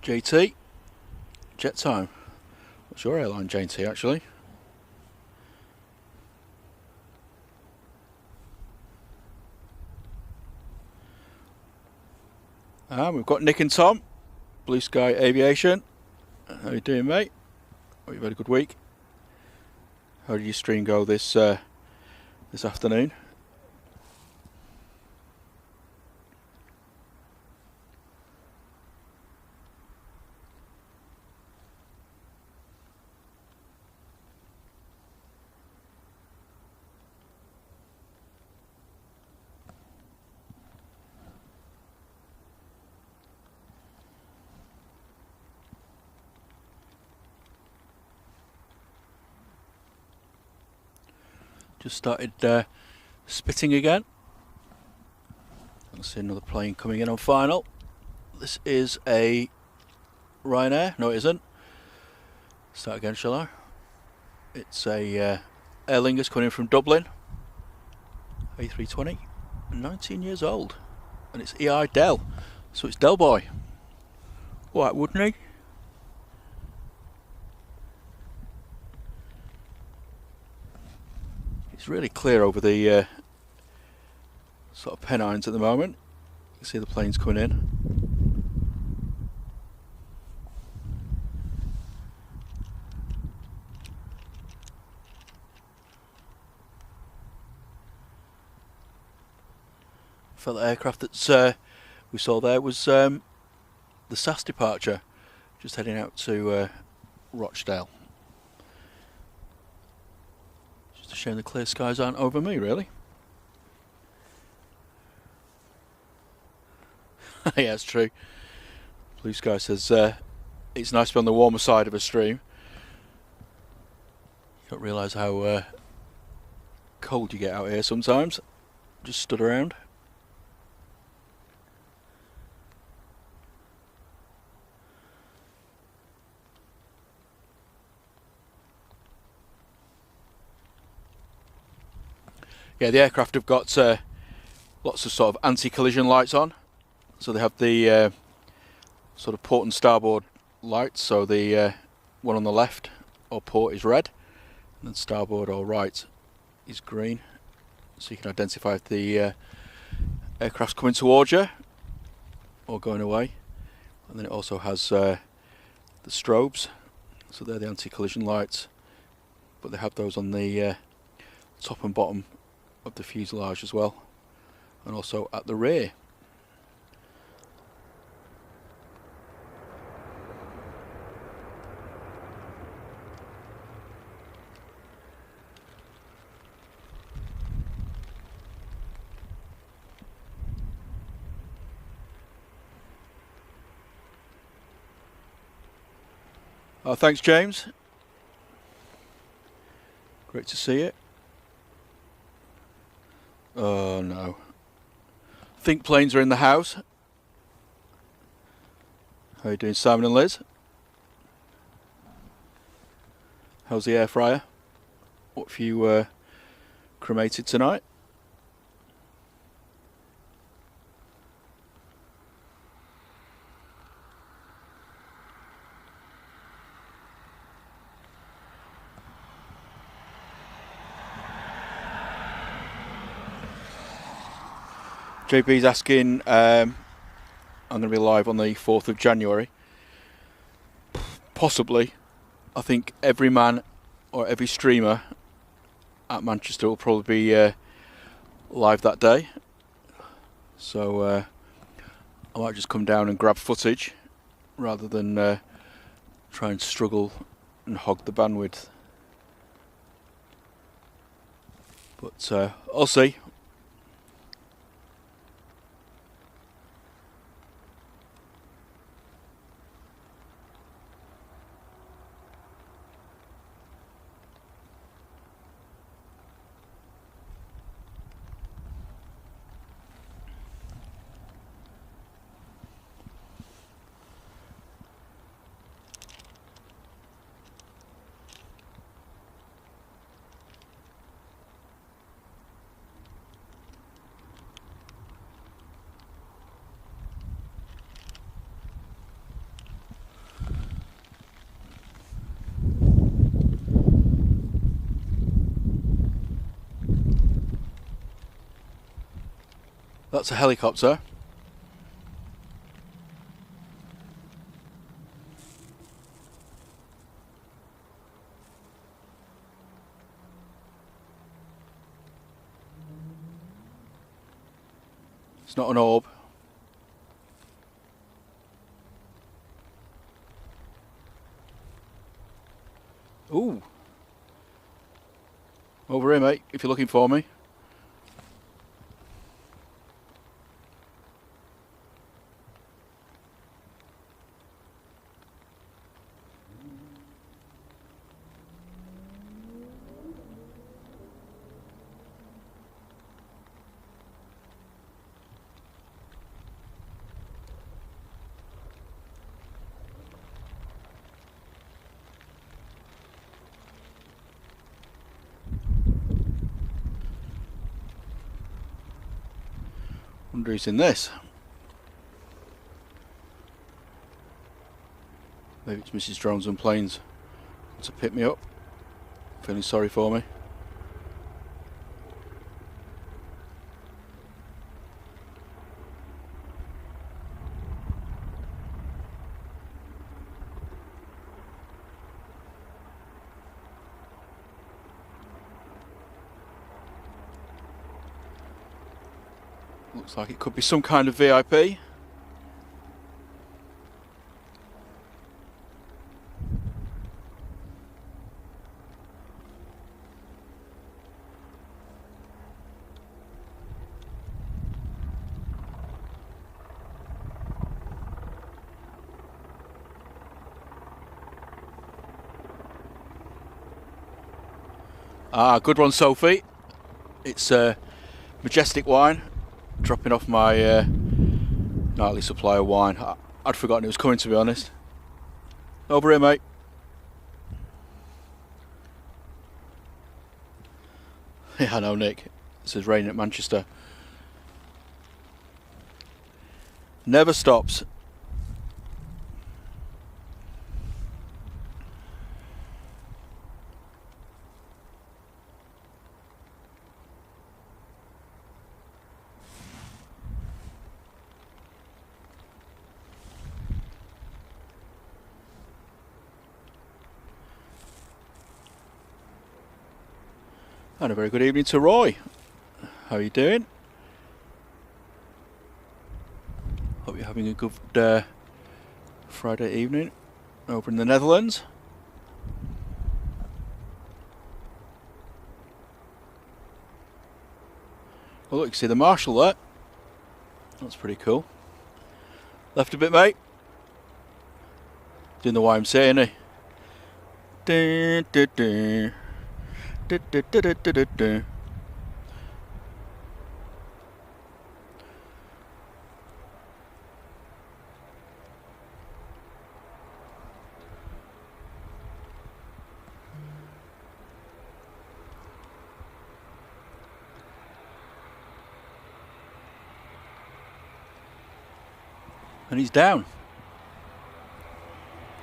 JT, jet time. What's your airline, JT, actually? We've got Nick and Tom, Blue Sky Aviation. How you doing, mate? Hope you've had a good week. How did your stream go this afternoon? Just started spitting again. I see another plane coming in on final. This is a Ryanair. No, it isn't. Start again, shall I? It's a Aer Lingus coming in from Dublin. A320. 19 years old. And it's EI Del. So it's Del Boy. Alright, wouldn't he? It's really clear over the sort of Pennines at the moment. You can see the planes coming in. For the aircraft that we saw there was the SAS departure, just heading out to Rochdale. Just a shame the clear skies aren't over me, really. Yeah, it's true. Blue Sky says it's nice to be on the warmer side of a stream. You don't realise how cold you get out here sometimes. Just stood around. Yeah, the aircraft have got lots of sort of anti-collision lights on. So they have the sort of port and starboard lights. So the one on the left or port is red, and then starboard or right is green. So you can identify if the aircraft's coming towards you or going away. And then it also has the strobes. So they're the anti-collision lights, but they have those on the top and bottom of the fuselage as well, and also at the rear. Oh, thanks, James. Great to see you. Oh no. Think planes are in the house. How are you doing, Simon and Liz? How's the air fryer? What have you cremated tonight? JB's asking, I'm going to be live on the 4th of January. Possibly. I think every man or every streamer at Manchester will probably be live that day. So I might just come down and grab footage rather than try and struggle and hog the bandwidth. But I'll see. That's a helicopter. It's not an orb. Ooh. Over here, mate, if you're looking for me. Wonder who's in this. Maybe it's Mrs. Drones and Planes to pick me up. Feeling sorry for me. Looks like it could be some kind of VIP. Ah, good one, Sophie. It's Majestic wine. Dropping off my nightly supply of wine. I'd forgotten it was coming, to be honest. Over here, mate. Yeah, I know, Nick. It says rain at Manchester. Never stops. And a very good evening to Roy. How are you doing? Hope you're having a good Friday evening over in the Netherlands. Oh look, you can see the Marshal there. That's pretty cool. Left a bit, mate. Doing the YMCA, ain't he? Dun, dun, dun. Du, du, du, du, du, du, du. And he's down.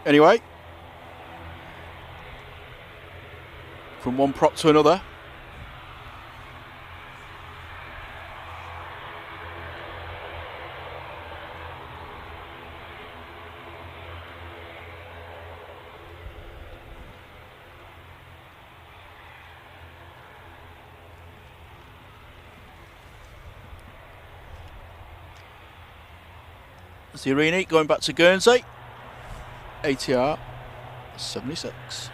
Anyway, from one prop to another. That's the Arena going back to Guernsey. ATR 76.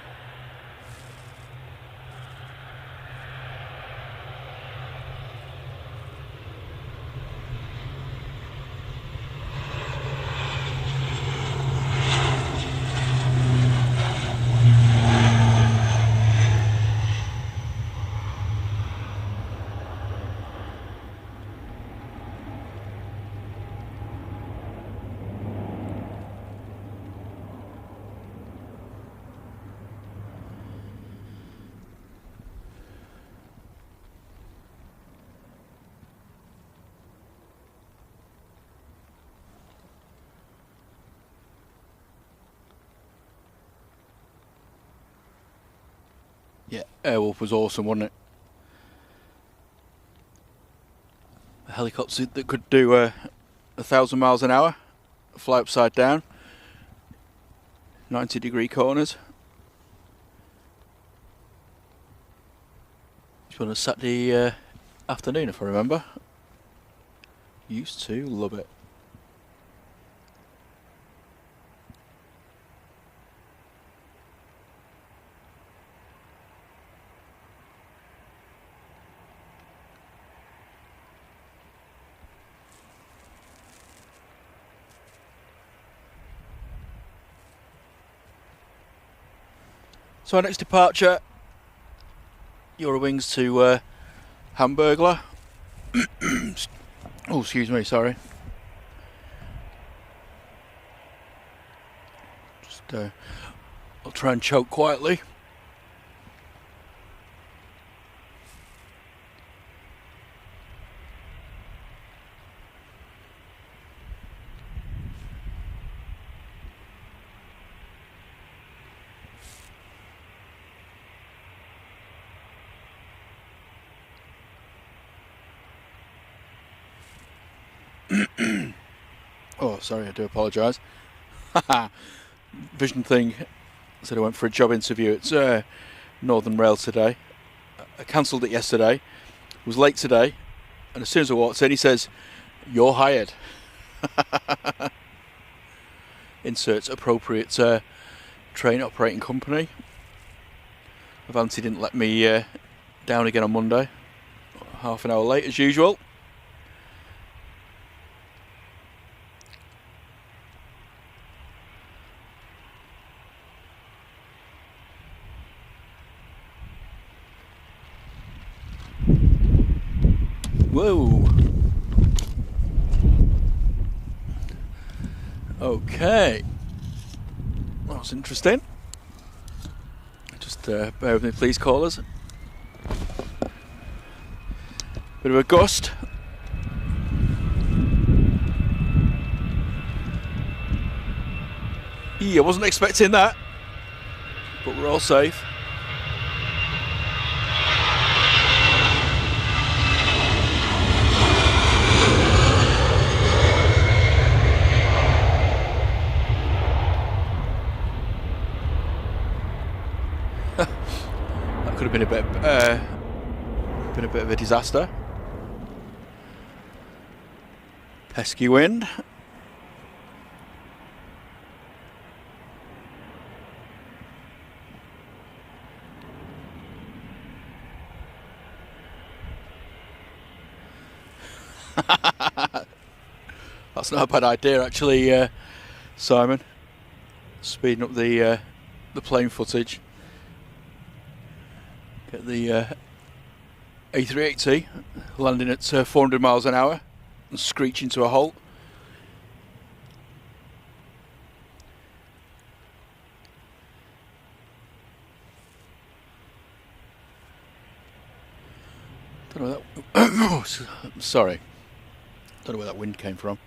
Yeah, Airwolf was awesome, wasn't it? A helicopter that could do 1,000 miles an hour, fly upside down, 90-degree corners. It's on a Saturday afternoon, if I remember. Used to love it. So our next departure, Eurowings to Hamburglar. Oh, excuse me, sorry. Just I'll try and choke quietly. Oh, sorry, I do apologise. Vision thing said I went for a job interview at Northern Rail today. I cancelled it yesterday, was late today, and as soon as I walked in, he says, "You're hired." Insert appropriate train operating company. Avanti didn't let me down again on Monday. Half an hour late as usual. Whoa. Okay. That was interesting. Just bear with me, please, callers. Bit of a gust. Yeah, I wasn't expecting that, but we're all safe. That could have been a bit of a disaster. Pesky wind. That's not a bad idea, actually, Simon. Speeding up the plane footage. Get the A380 landing at 400 miles an hour and screeching to a halt. Don't know where that. Sorry. Don't know where that wind came from.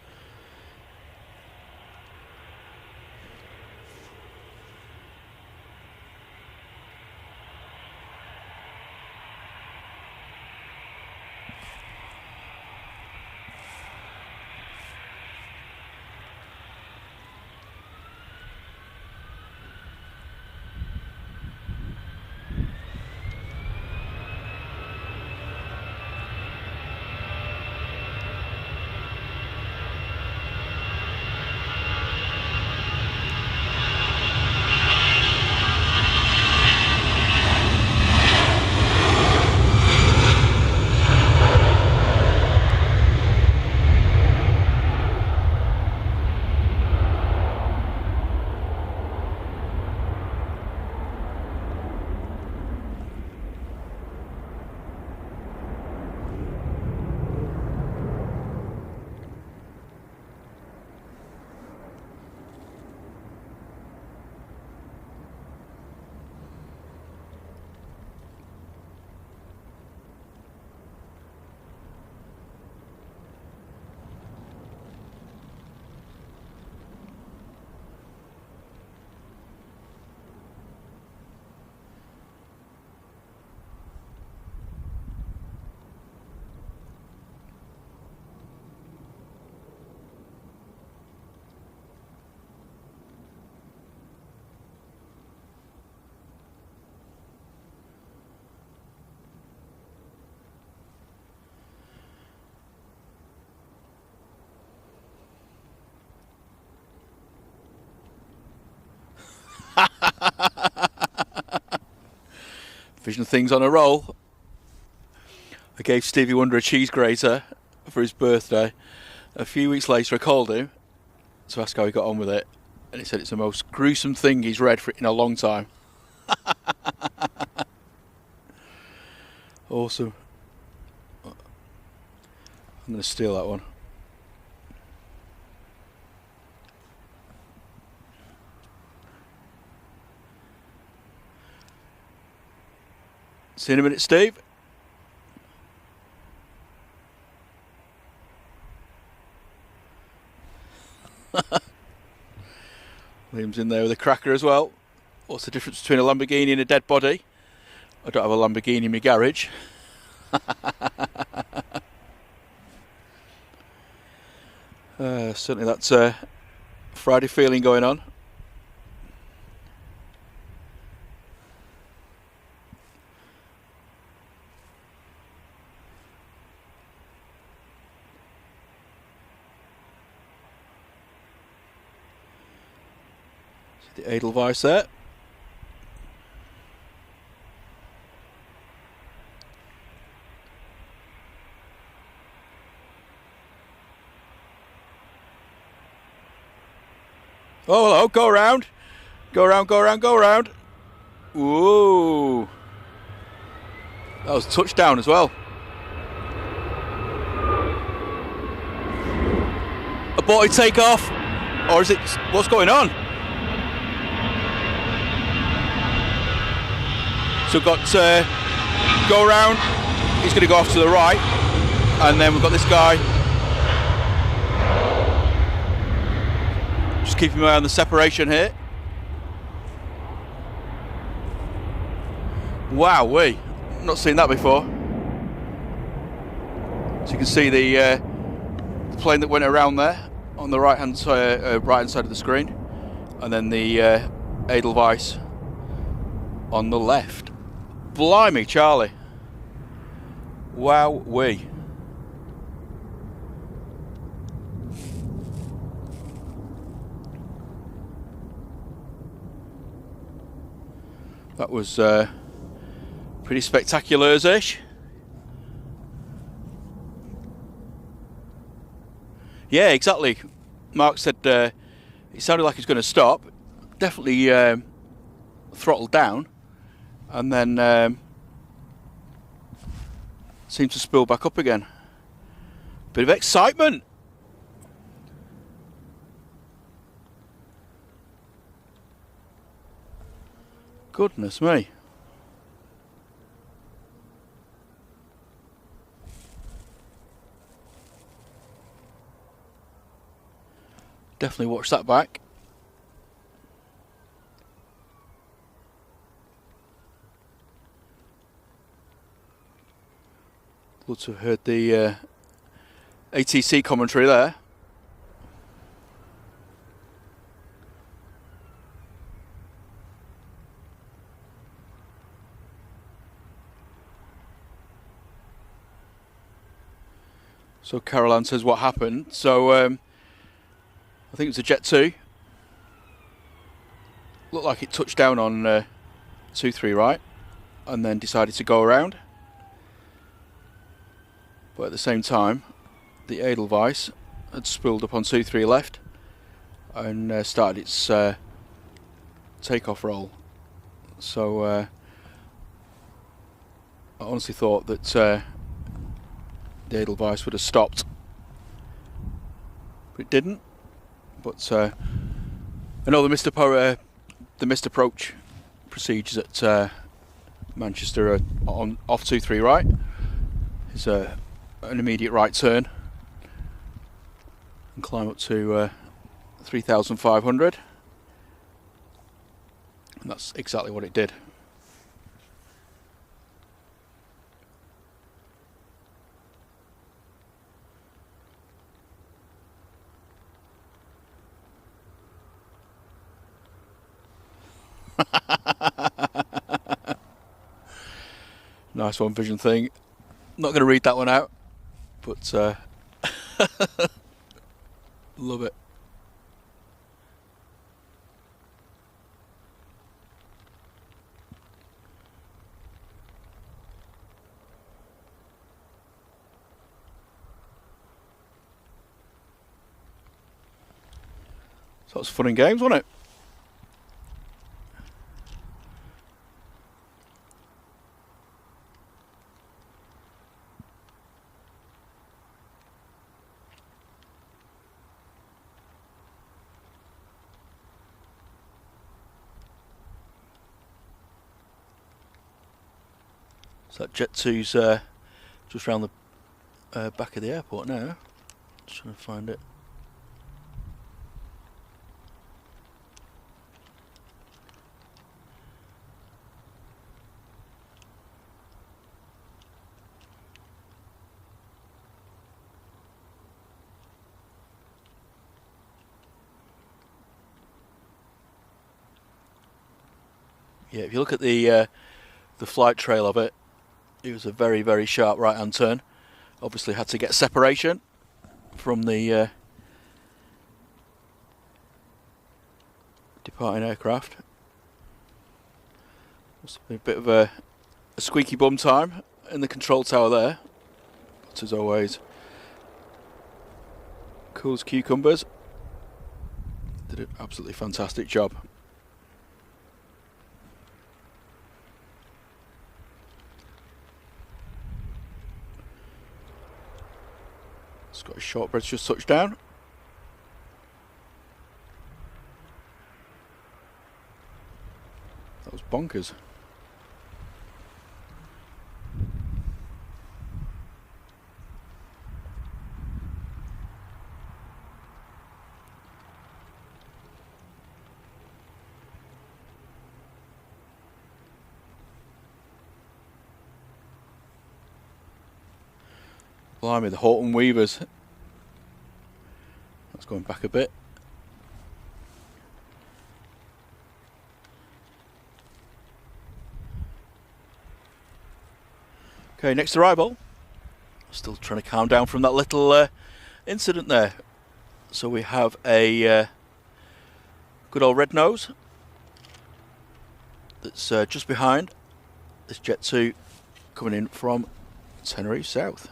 Vision things on a roll. I gave Stevie Wonder a cheese grater for his birthday. A few weeks later I called him to ask how he got on with it, and he said it's the most gruesome thing he's read in a long time. Awesome. I'm going to steal that one. See you in a minute, Steve. Liam's in there with a cracker as well. What's the difference between a Lamborghini and a dead body? I don't have a Lamborghini in my garage. Certainly that's a Friday feeling going on. See the Edelweiss there. Oh, hello, go around. Go around, go around, go around. Whoa. That was a touchdown as well. Aborted takeoff. Or is it, what's going on? So we've got go around. He's going to go off to the right. And then we've got this guy. Just keeping my eye on the separation here. Wowee, not seen that before. So you can see the plane that went around there on the right hand side of the screen, and then the Edelweiss on the left. Blimey, Charlie! Wowee. That was pretty spectacular-ish. Yeah, exactly. Mark said it sounded like he was going to stop. Definitely throttled down, and then seemed to spill back up again. Bit of excitement. Goodness me. Definitely watch that back. Love to have heard the ATC commentary there. So Caroline says what happened. So I think it was a Jet 2. Looked like it touched down on 2-3 right and then decided to go around. But at the same time, the Edelweiss had spilled up on 2-3 left and started its takeoff roll. So I honestly thought that the Edelweiss would have stopped, but it didn't. But I know the missed approach procedures at Manchester are on off 2-3 right. It's an immediate right turn and climb up to 3,500, and that's exactly what it did. Nice one, Vision thing. Not going to read that one out, but love it. So that was fun and games, wasn't it? So that Jet 2's just round the back of the airport now. Just trying to find it. Yeah, if you look at the flight trail of it, it was a very, very sharp right-hand turn. Obviously had to get separation from the departing aircraft. Must have been a bit of a squeaky bum time in the control tower there. But as always, cool as cucumbers. Did an absolutely fantastic job. Scottish shortbread's just touched down. That was bonkers. Blimey, the Horton Weavers. That's going back a bit. Okay, next arrival. Still trying to calm down from that little incident there. So we have a good old red nose that's just behind this Jet 2 coming in from Tenerife South.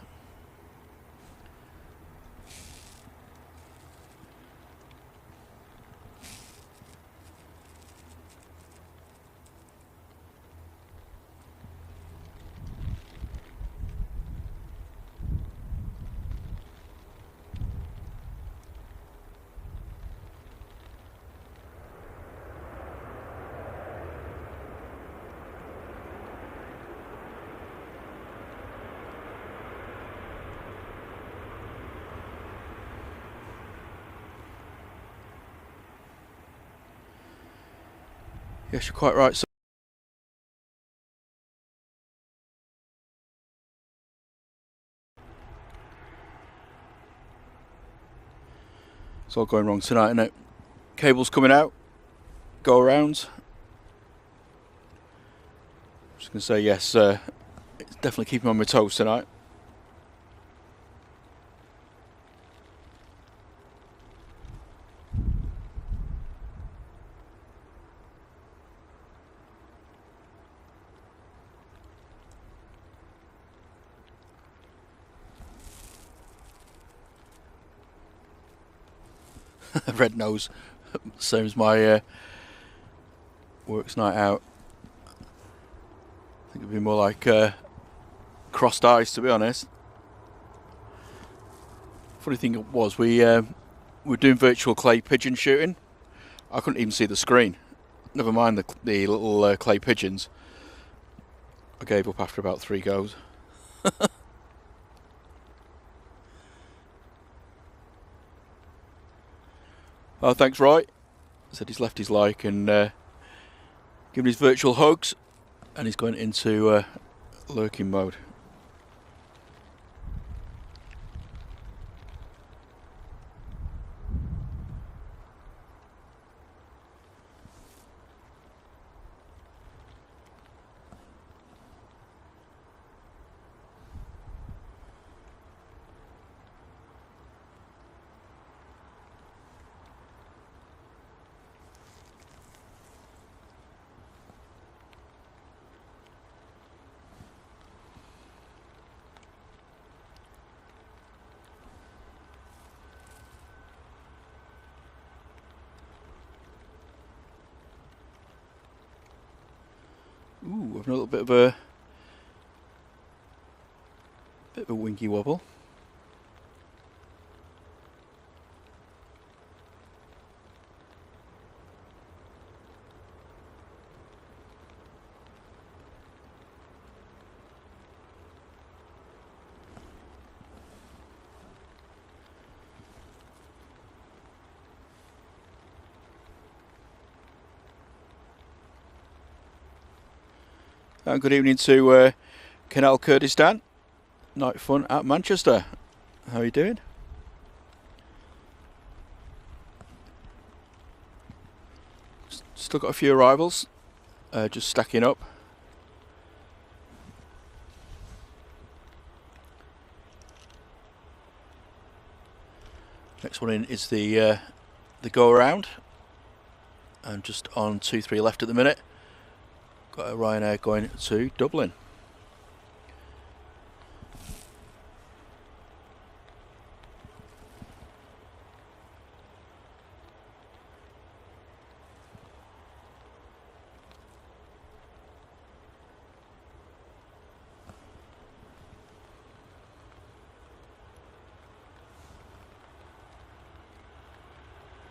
Yes, you're quite right. So it's all going wrong tonight, isn't it? Cables coming out, go arounds. Just going to say yes, it's definitely keeping me on my toes tonight. Red nose, same as my works night out. I think it'd be more like crossed eyes, to be honest. Funny thing was, we were doing virtual clay pigeon shooting. I couldn't even see the screen. Never mind the little clay pigeons. I gave up after about 3 goes. Oh, thanks, Roy. Said he's left his like and given his virtual hugs, and he's going into lurking mode. Ooh, having a little bit of a wingy wobble. Good evening to Canal Kurdistan, night fun at Manchester. How are you doing? Still got a few arrivals, just stacking up. Next one in is the go around, and just on 2-3 left at the minute. Got a Ryanair going to Dublin.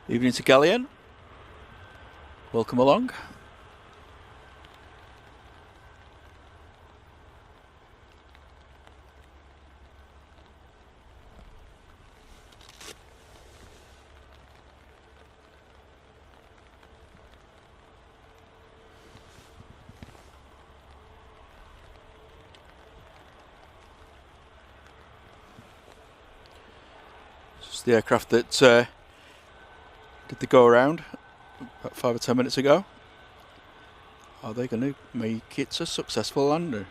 Evening to Galleon. Welcome along. It's the aircraft that did the go around about 5 or 10 minutes ago. Are they going to make it a successful lander?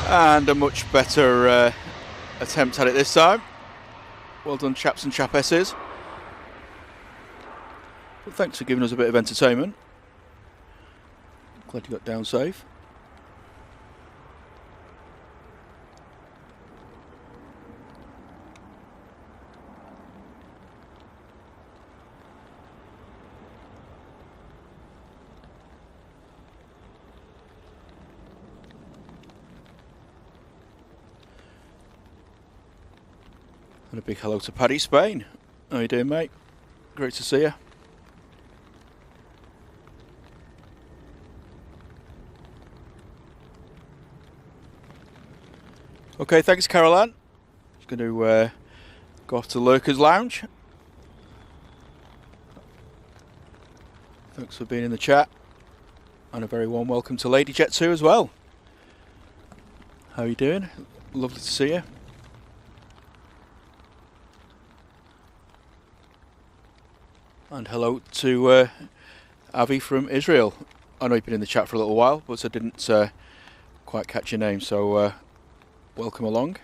And a much better attempt at it this time. Well done, chaps and chapesses. Well, thanks for giving us a bit of entertainment. Glad you got down safe. And a big hello to Paddy Spain. How you doing, mate? Great to see you. Okay, thanks, Caroline. Just going to go off to Lurker's Lounge. Thanks for being in the chat. And a very warm welcome to Lady Jet 2 as well. How are you doing? Lovely to see you. And hello to Avi from Israel. I know you've been in the chat for a little while, but I didn't quite catch your name, so welcome along.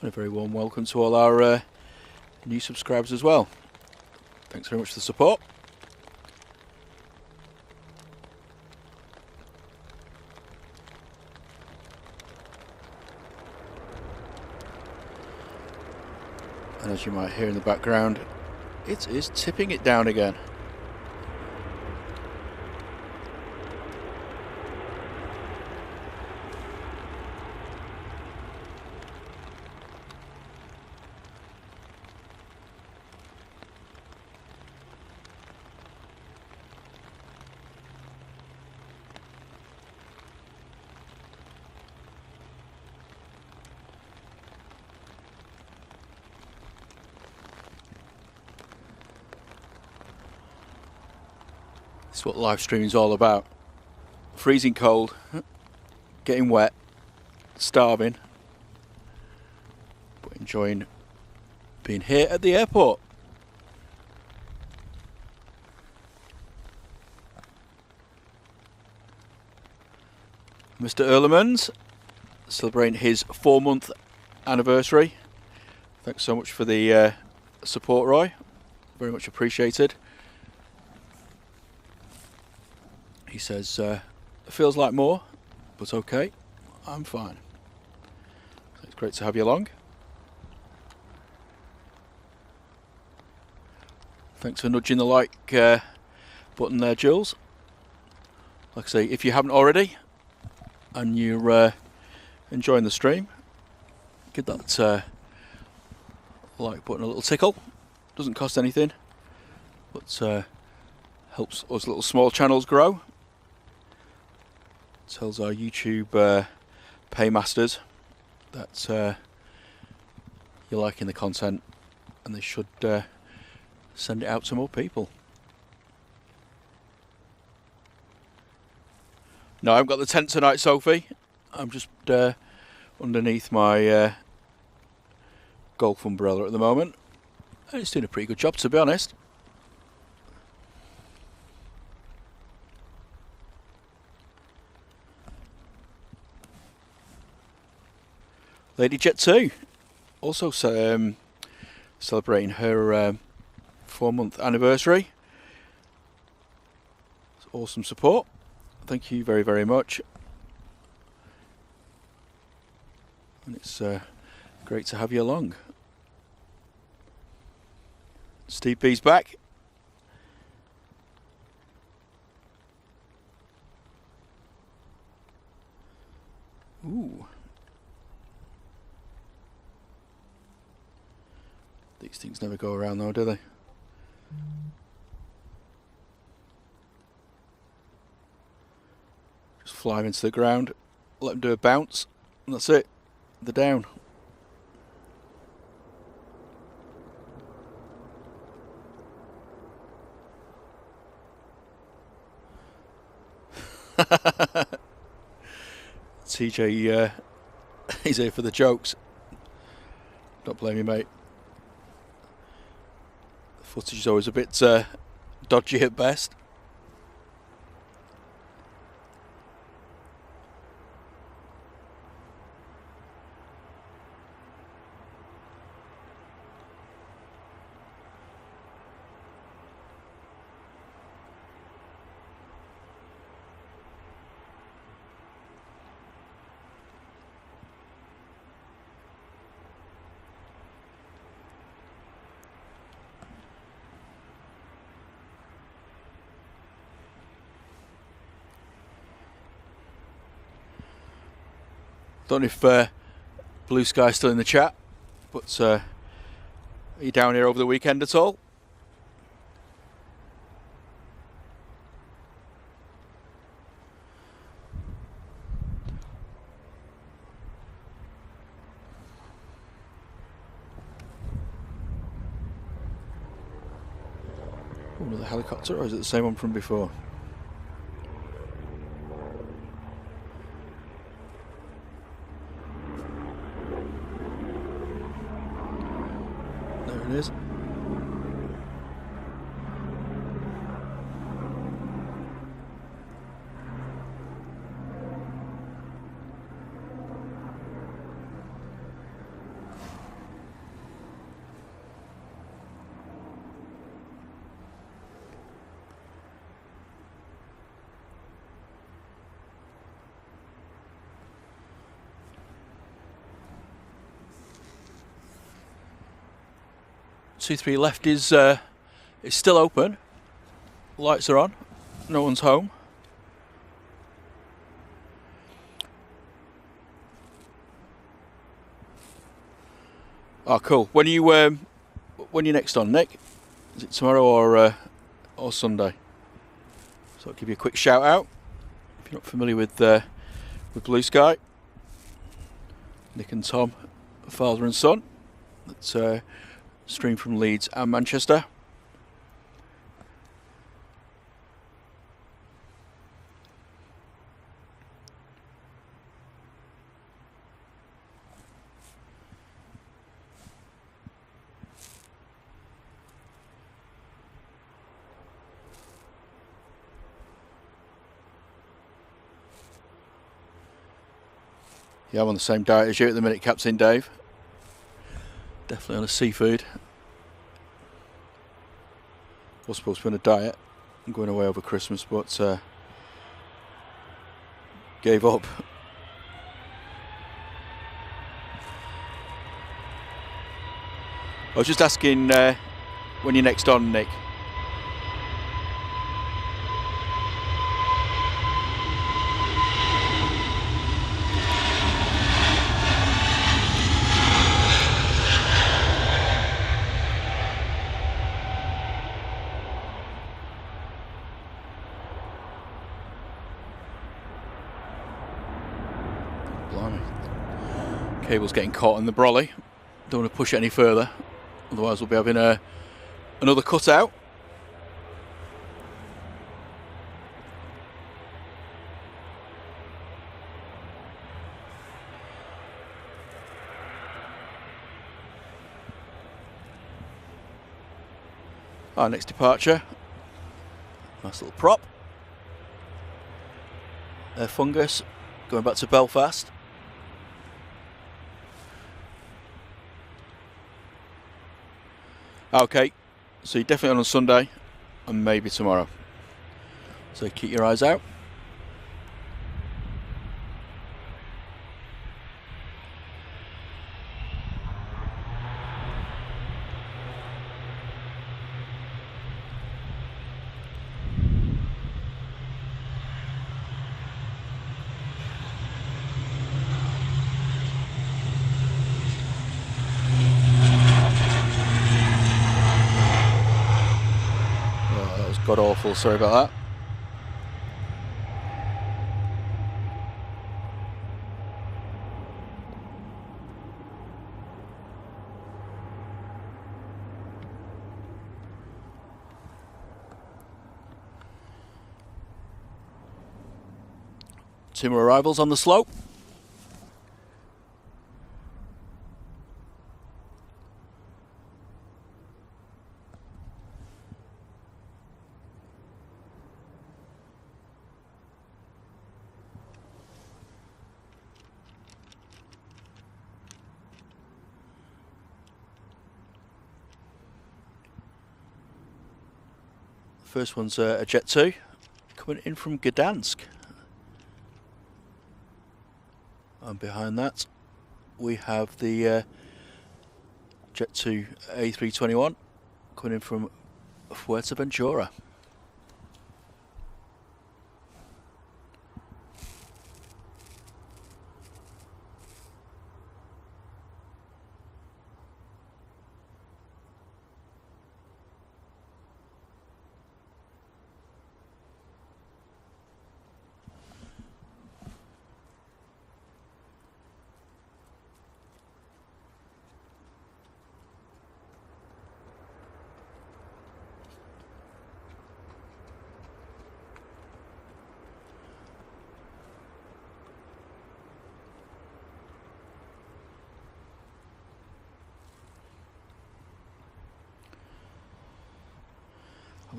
And a very warm welcome to all our new subscribers as well. Thanks very much for the support. And as you might hear in the background, it is tipping it down again. That's what live streaming is all about. Freezing cold, getting wet, starving, but enjoying being here at the airport. Mr. Earlemans celebrating his 4-month anniversary. Thanks so much for the support, Roy. Very much appreciated. He says, it feels like more, but okay, I'm fine. So it's great to have you along. Thanks for nudging the like button there, Jules. Like I say, if you haven't already, and you're enjoying the stream, give that like button a little tickle. Doesn't cost anything, but helps us little small channels grow. Tells our YouTube paymasters that you're liking the content, and they should send it out to more people. No, I haven't got the tent tonight, Sophie. I'm just underneath my golf umbrella at the moment. And it's doing a pretty good job, to be honest. Lady Jet 2, also celebrating her 4-month anniversary. It's awesome support. Thank you very, very much. And it's great to have you along. Steve B's back. Ooh. These things never go around though, do they? Just fly them into the ground, let them do a bounce, and that's it. They're down. TJ, he's here for the jokes. Don't blame you, mate. The footage is always a bit dodgy at best. Don't know if Blue Sky's still in the chat, but are you down here over the weekend at all? Oh, another helicopter, or is it the same one from before? There it is. C3 left is still open. Lights are on. No one's home. Oh, cool. When you next on, Nick? Is it tomorrow or Sunday? So I'll give you a quick shout out if you're not familiar with Blue Sky. Nick and Tom, father and son. That's stream from Leeds and Manchester. Yeah, I'm on the same diet as you at the minute, Captain Dave. Definitely on a seafood. Was supposed to be on a diet. I'm going away over Christmas, but gave up. I was just asking when you're next on, Nick. Blimey. Cable's getting caught in the brolly. Don't want to push it any further, otherwise we'll be having another cutout. Our next departure, nice little prop. Fungus, going back to Belfast. Okay, so you're definitely on Sunday and maybe tomorrow. So keep your eyes out. God awful, sorry about that. Two more arrivals on the slope. First one's a Jet 2 coming in from Gdansk. And behind that we have the Jet 2 A321 coming in from Fuerteventura.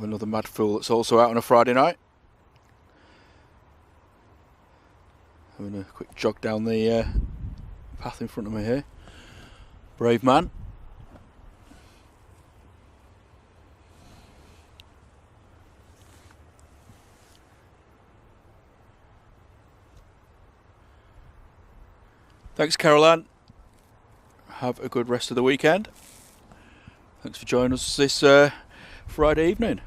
Another mad fool that's also out on a Friday night. Having a quick jog down the path in front of me here. Brave man. Thanks, Caroline. Have a good rest of the weekend. Thanks for joining us this Friday evening.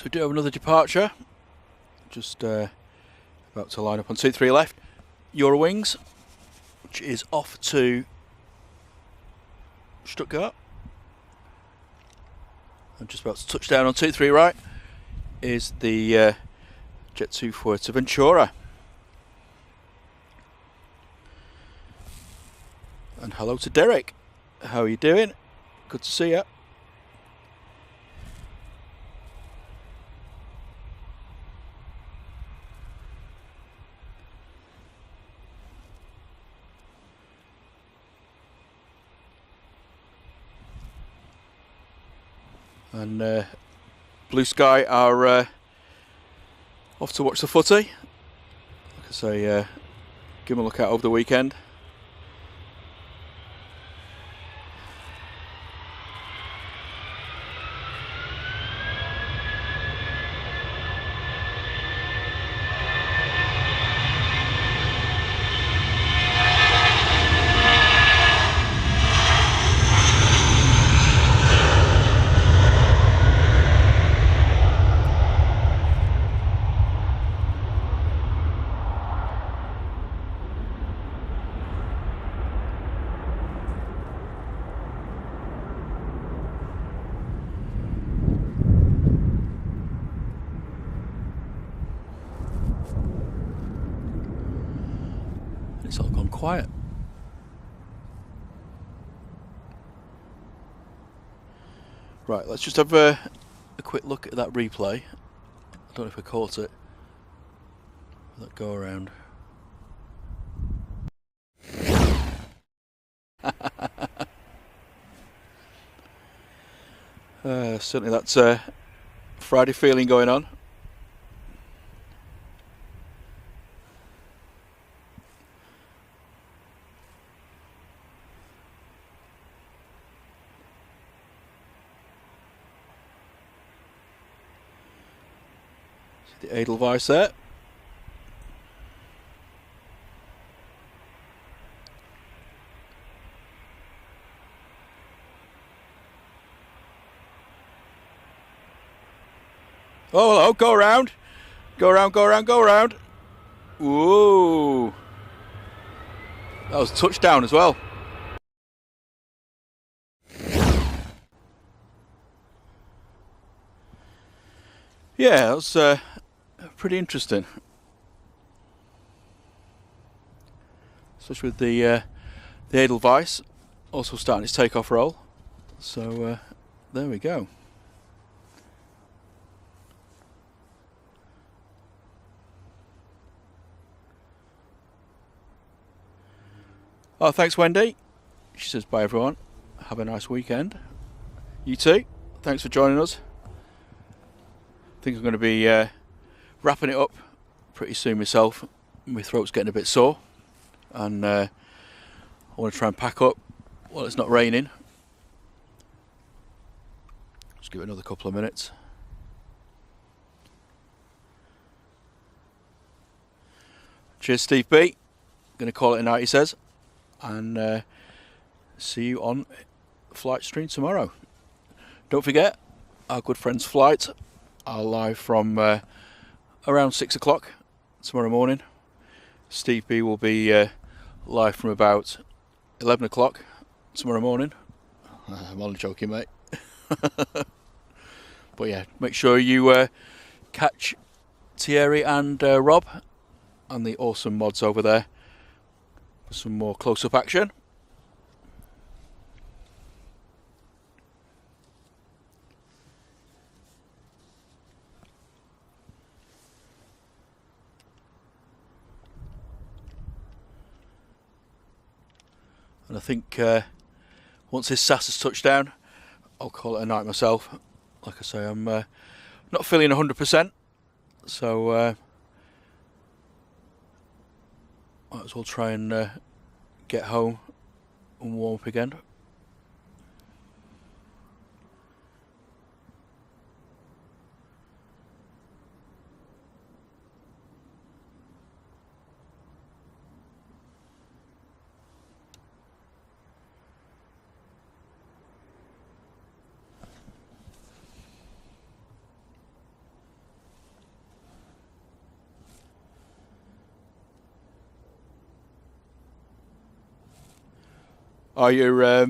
So we do have another departure. Just about to line up on 23 left. Eurowings, which is off to Stuttgart. And just about to touch down on 23 right is the Jet to Fuerteventura. And hello to Derek. How are you doing? Good to see you. And Blue Sky are off to watch the footy. Like I say, give them a look out over the weekend. It's all gone quiet. Right, let's just have a quick look at that replay. I don't know if I caught it. That go around. Certainly that's a Friday feeling going on. The Edelweiss there. Oh, hello, go around. Go around, go around, go around. Ooh. That was a touchdown as well. Yeah, that was pretty interesting. Especially with the Edelweiss also starting its takeoff roll. So there we go. Oh, thanks, Wendy. She says bye, everyone. Have a nice weekend. You too. Thanks for joining us. I think I'm going to be wrapping it up pretty soon myself. My throat's getting a bit sore, and I want to try and pack up while it's not raining. Just give it another couple of minutes. Cheers, Steve B. Going to call it a night, he says, and see you on Flight Stream tomorrow. Don't forget, our good friends Flight are live from around 6 o'clock tomorrow morning. Steve B will be live from about 11 o'clock tomorrow morning. I'm only joking, mate. But yeah, make sure you catch Thierry and Rob and the awesome mods over there for some more close-up action. And I think once this SAS has touched down, I'll call it a night myself. Like I say, I'm not feeling 100%, so might as well try and get home and warm up again. You're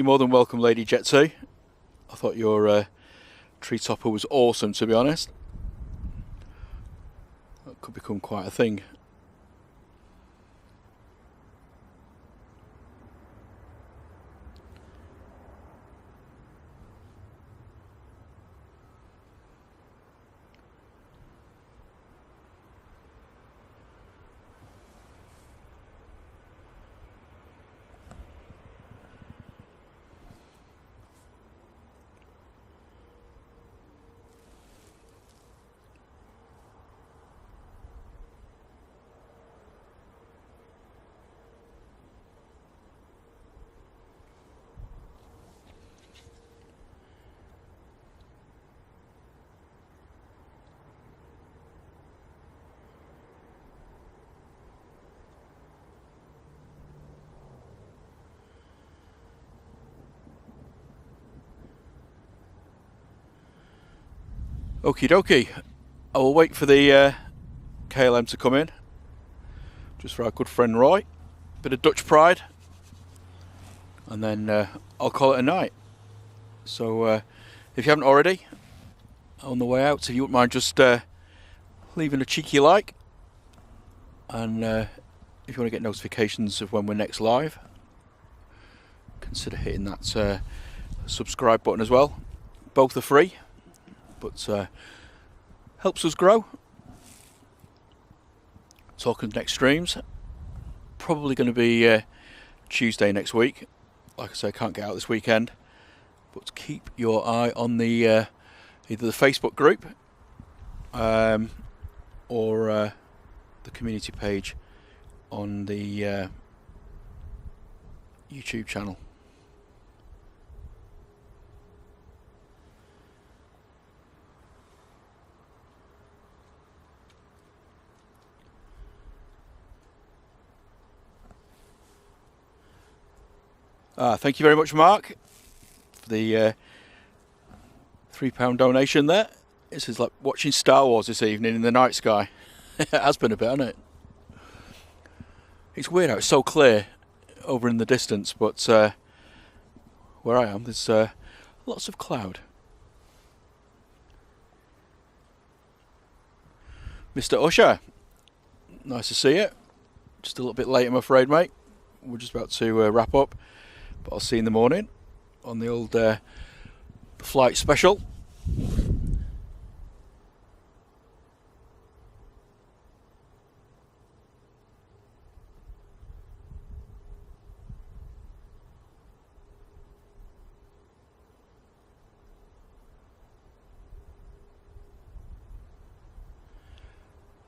more than welcome, Lady Jet 2. I thought your tree topper was awesome, to be honest. That could become quite a thing. Okie dokie. I will wait for the KLM to come in. Just for our good friend Roy. Bit of Dutch pride. And then I'll call it a night. So if you haven't already, on the way out, if you wouldn't mind just leaving a cheeky like. And if you want to get notifications of when we're next live, consider hitting that subscribe button as well. Both are free, but helps us grow. Talking next streams, probably going to be Tuesday next week. Like I say, I can't get out this weekend, but keep your eye on the either the Facebook group or the community page on the YouTube channel. Thank you very much, Mark, for the £3 donation there. This is like watching Star Wars this evening in the night sky. It has been a bit, hasn't it? It's weird how it's so clear over in the distance, but where I am, there's lots of cloud. Mr. Usher, nice to see you. Just a little bit late, I'm afraid, mate. We're just about to wrap up. But I'll see you in the morning on the old flight special.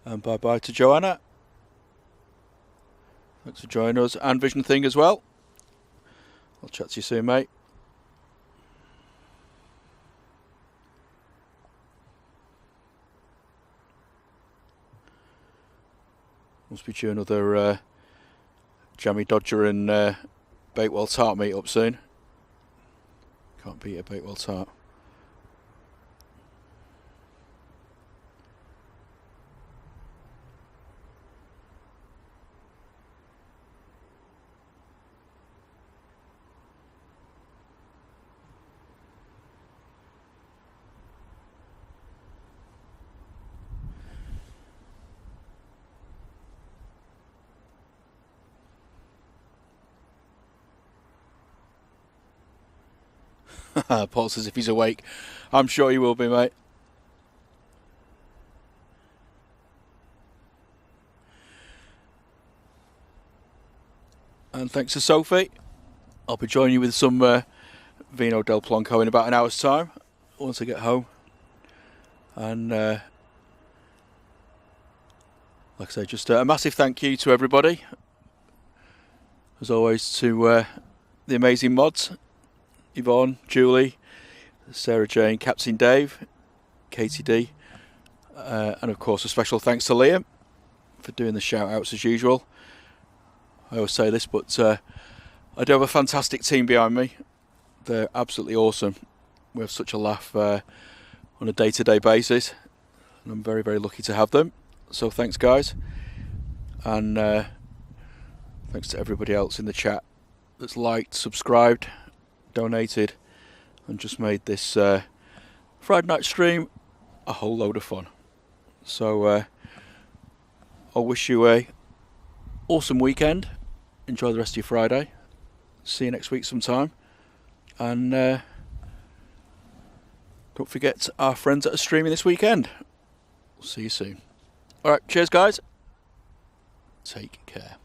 And bye bye to Joanna. Thanks for joining us, and Vision Thing as well. I'll chat to you soon, mate. Must be due another Jammy Dodger and Bakewell Tart meet up soon. Can't beat a Bakewell Tart. Paul says if he's awake. I'm sure he will be, mate. And thanks to Sophie. I'll be joining you with some Vino del Plonco in about an hour's time once I get home. And like I say, just a massive thank you to everybody. As always, to the amazing mods. Yvonne, Julie, Sarah Jane, Captain Dave, Katie D, and of course a special thanks to Liam for doing the shout outs as usual. I always say this, but I do have a fantastic team behind me. They're absolutely awesome. We have such a laugh on a day-to-day basis, and I'm very, very lucky to have them. So thanks, guys, and thanks to everybody else in the chat that's liked, subscribed, donated, and just made this Friday night stream a whole load of fun. So I'll wish you a awesome weekend. Enjoy the rest of your Friday. See you next week sometime. And don't forget our friends that are streaming this weekend. We'll see you soon. Alright, cheers guys. Take care.